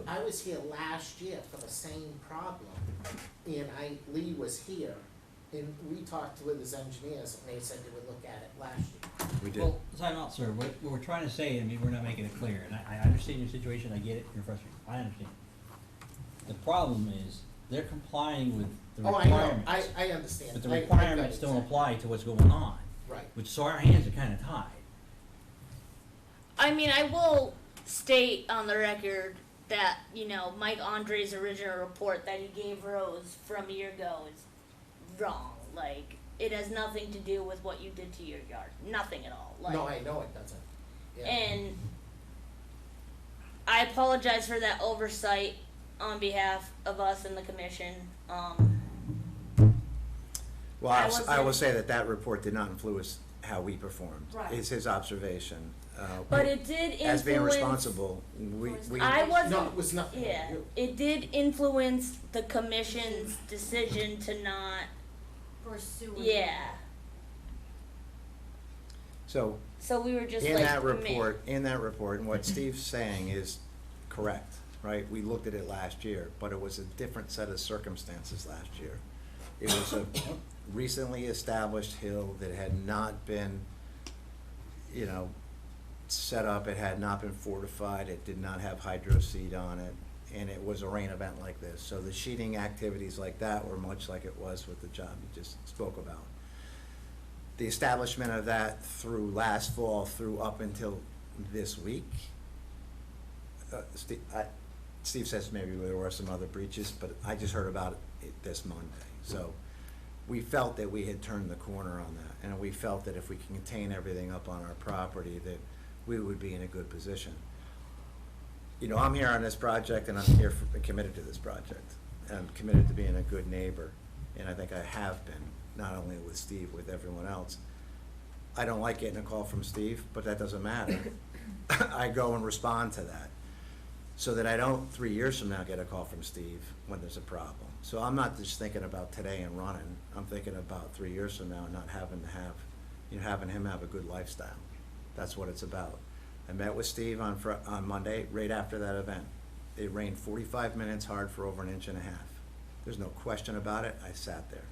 I was here last year for the same problem, and Lee was here, and we talked with his engineers, and they said they would look at it last year. We did. Well, time out, sir. What we're trying to say, I mean, we're not making it clear, and I understand your situation, I get it, you're frustrated, I understand. The problem is, they're complying with the Oh, I know, requirements. I understand. But the I got it, requirements don't exactly. apply to what's going on, Right. which, so our hands are kinda tied. I mean, I will state on the record that, you know, Mike Andre's original report that he gave Rose from a year ago is wrong. Like, it has nothing to do with what you did to your yard. Nothing at all. Like, No, I know it doesn't. Yeah. and I apologize for that oversight on behalf of us and the commission. Well, I I will wasn't- say that that report did not influence how we performed. Right. It's his observation. But it did As being influence- responsible, we. I wasn't. No, it was nothing. Yeah, it did influence the commission's decision to not. Pursue. Yeah. So, So we were just in like. that meh. report, and what Steve's saying is correct, right? We looked at it last year, but it was a different set of circumstances last year. It was a recently established hill that had not been, you know, set up, it had not been fortified, it did not have hydro seed on it, and it was a rain event like this. So the sheeting activities like that were much like it was with the job you just spoke about. The establishment of that through last fall, through up until this week, Steve says maybe there were some other breaches, but I just heard about it this Monday. So we felt that we had turned the corner on that, and we felt that if we can contain everything up on our property, that we would be in a good position. You know, I'm here on this project, and I'm here committed to this project. I'm committed to being a good neighbor, and I think I have been, not only with Steve, with everyone else. I don't like getting a call from Steve, but that doesn't matter. I go and respond to that, so that I don't, 3 years from now, get a call from Steve when there's a problem. So I'm not just thinking about today and running, I'm thinking about 3 years from now, and not having to have, you know, having him have a good lifestyle. That's what it's about. I met with Steve on Monday, right after that event. It rained 45 minutes hard for over 1.5 inches. There's no question about it, I sat there.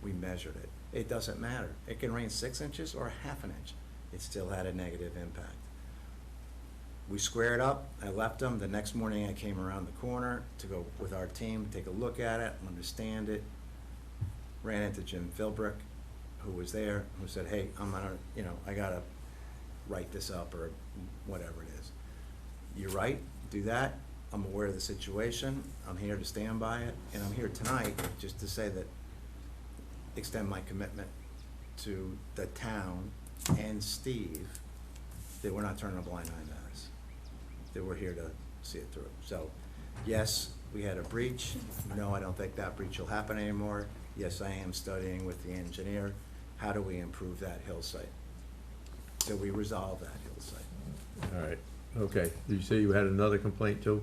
We measured it. It doesn't matter. It can rain 6 inches or 1/2 inch. It still had a negative impact. We squared up, I left them. The next morning I came around the corner to go with our team, take a look at it, understand it. Ran into Jim Philbrick, who was there, who said, hey, I'm gonna, you know, I gotta write this up or whatever it is. You're right, do that. I'm aware of the situation. I'm here to stand by it, and I'm here tonight just to say that, extend my commitment to the town and Steve, that we're not turning a blind eye to this, that we're here to see it through. So, yes, we had a breach. No, I don't think that breach will happen anymore. Yes, I am studying with the engineer. How do we improve that hillside? Do we resolve that hillside? All right, okay. Did you say you had another complaint too?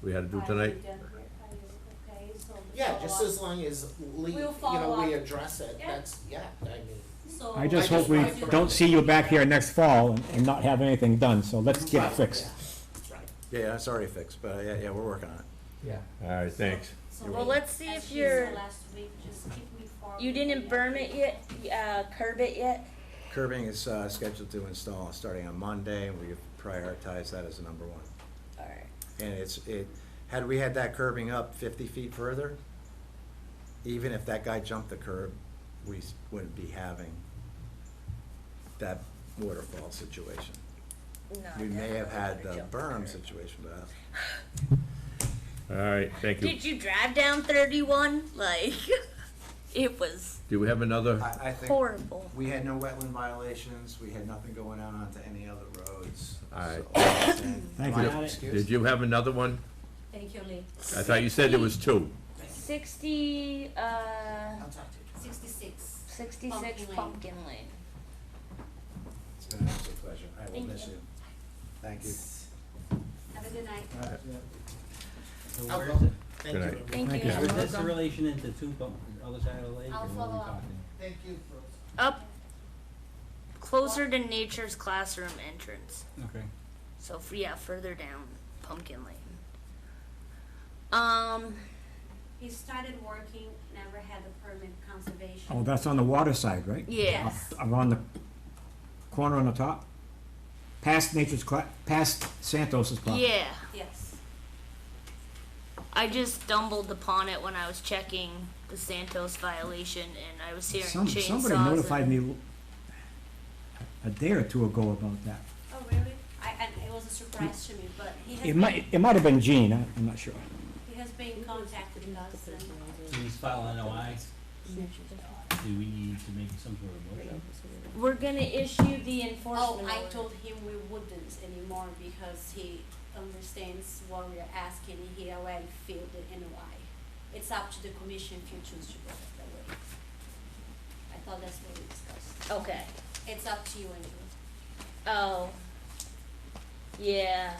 We had to do tonight? Okay, so. the Yeah, just follow-up- as long as we, We'll you know, follow we up. address it, Yeah. that's, yeah, I mean. So. I just I hope we wanted to- don't see you back here next fall and not have anything done, so let's get it Right, fixed. yeah, that's right. Yeah, it's already fixed, but yeah, we're working on it. Yeah. All right, thanks. So Well, let's see as if she you're- said last week, just keep me informed. You didn't berm it yet, curb it yet? Curbing is scheduled to install starting on Monday, and we've prioritized that as a number one. All right. And had we had that curbing up 50 feet further, even if that guy jumped the curb, we wouldn't be having that waterfall situation. No, We may have had the definitely berm would've situation, but All right, thank you. Did you drive down 31? Like, it was Do we have another? I think horrible. we had no wetland violations, we had nothing going out onto any other roads. All right. Thank Am I you. not excused? Did you have another one? Thank you, Lee. I thought you said there was two. 60, I'll talk to you. 66. 66 Pumpkin Lane. It's been an absolute pleasure. I will Thank miss you. you. Thank you. Have a good night. So I'll where go. is it? Thank Good you. night. Thank Thank you. you. Is this a relation into two, other side of the lake, I'll or what are follow we up. talking? Thank you, Rose. Up closer to Nature's Classroom entrance. Okay. So, yeah, further down Pumpkin Lane. He started working, never had a permit conservation. Oh, that's on the water side, right? Yeah. Around the corner on the top? Past past Santos's property? Yeah. Yes. I just stumbled upon it when I was checking the Santos violation, and I was hearing chainsaws. Somebody notified me a day or two ago about that. Oh, really? And it was was a surprise to me, but he has It been, might have been Gene, I'm not sure. he has been contacting us and. Please file an NOI. Do we need to make some sort of motion? We're gonna issue the Oh, enforcement I order. told him we wouldn't anymore because he understands what we're asking, he already filled the NOI. It's up to the commission if you choose to go that way. I thought that's what we discussed. Okay. It's up to you, Andrew. Oh. Yeah.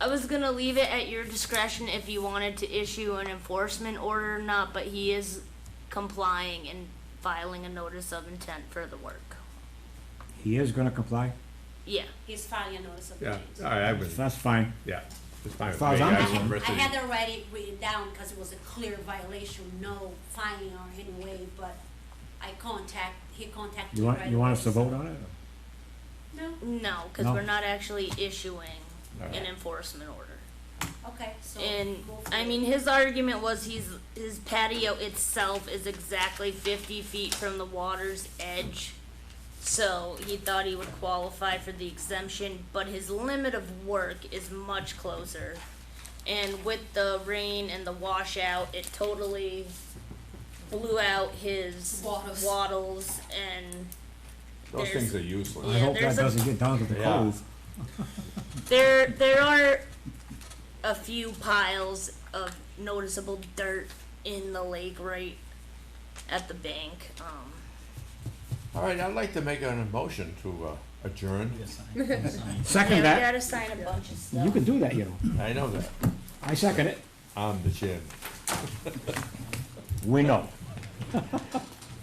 I was gonna leave it at your discretion if you wanted to issue an enforcement order or not, but he is complying and filing a notice of intent for the work. He is gonna comply? Yeah. He's filing a notice of Yeah, intent. all right, I would, That's fine. yeah, it's fine. As far as with me. I'm I concerned. just I read had the- already written down because it was a clear violation, no fining or any way, but he contacted You me want, right you want us to away, vote so- on it? No? No, because No. we're not actually issuing Alright. an enforcement order. Okay, so. And, go for I it. mean, his argument was his patio itself is exactly 50 feet from the water's edge. So he thought he would qualify for the exemption, but his limit of work is much closer. And with the rain and the washout, it totally blew out his wattles Those and there's- things are useless. I hope that there's a- doesn't get down to the Yeah. cove. There are a few piles of noticeable dirt in the lake right at the bank. All right, I'd like to make an motion to adjourn. Second Yeah, we that, gotta sign a bunch of stuff. you can do that, you know. I know that. I second it. I'm the chairman. We know.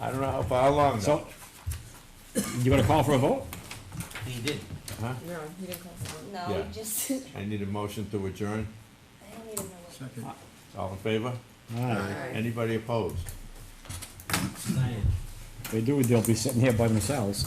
I don't know how far along though. So, you gonna call for a vote? He did. Huh? No, he didn't call for one. No, Yeah. we just, I need a motion to adjourn. I don't even know what. Second. All in favor? Aye. Anybody opposed? Sign it. If they do, they'll be sitting here by themselves.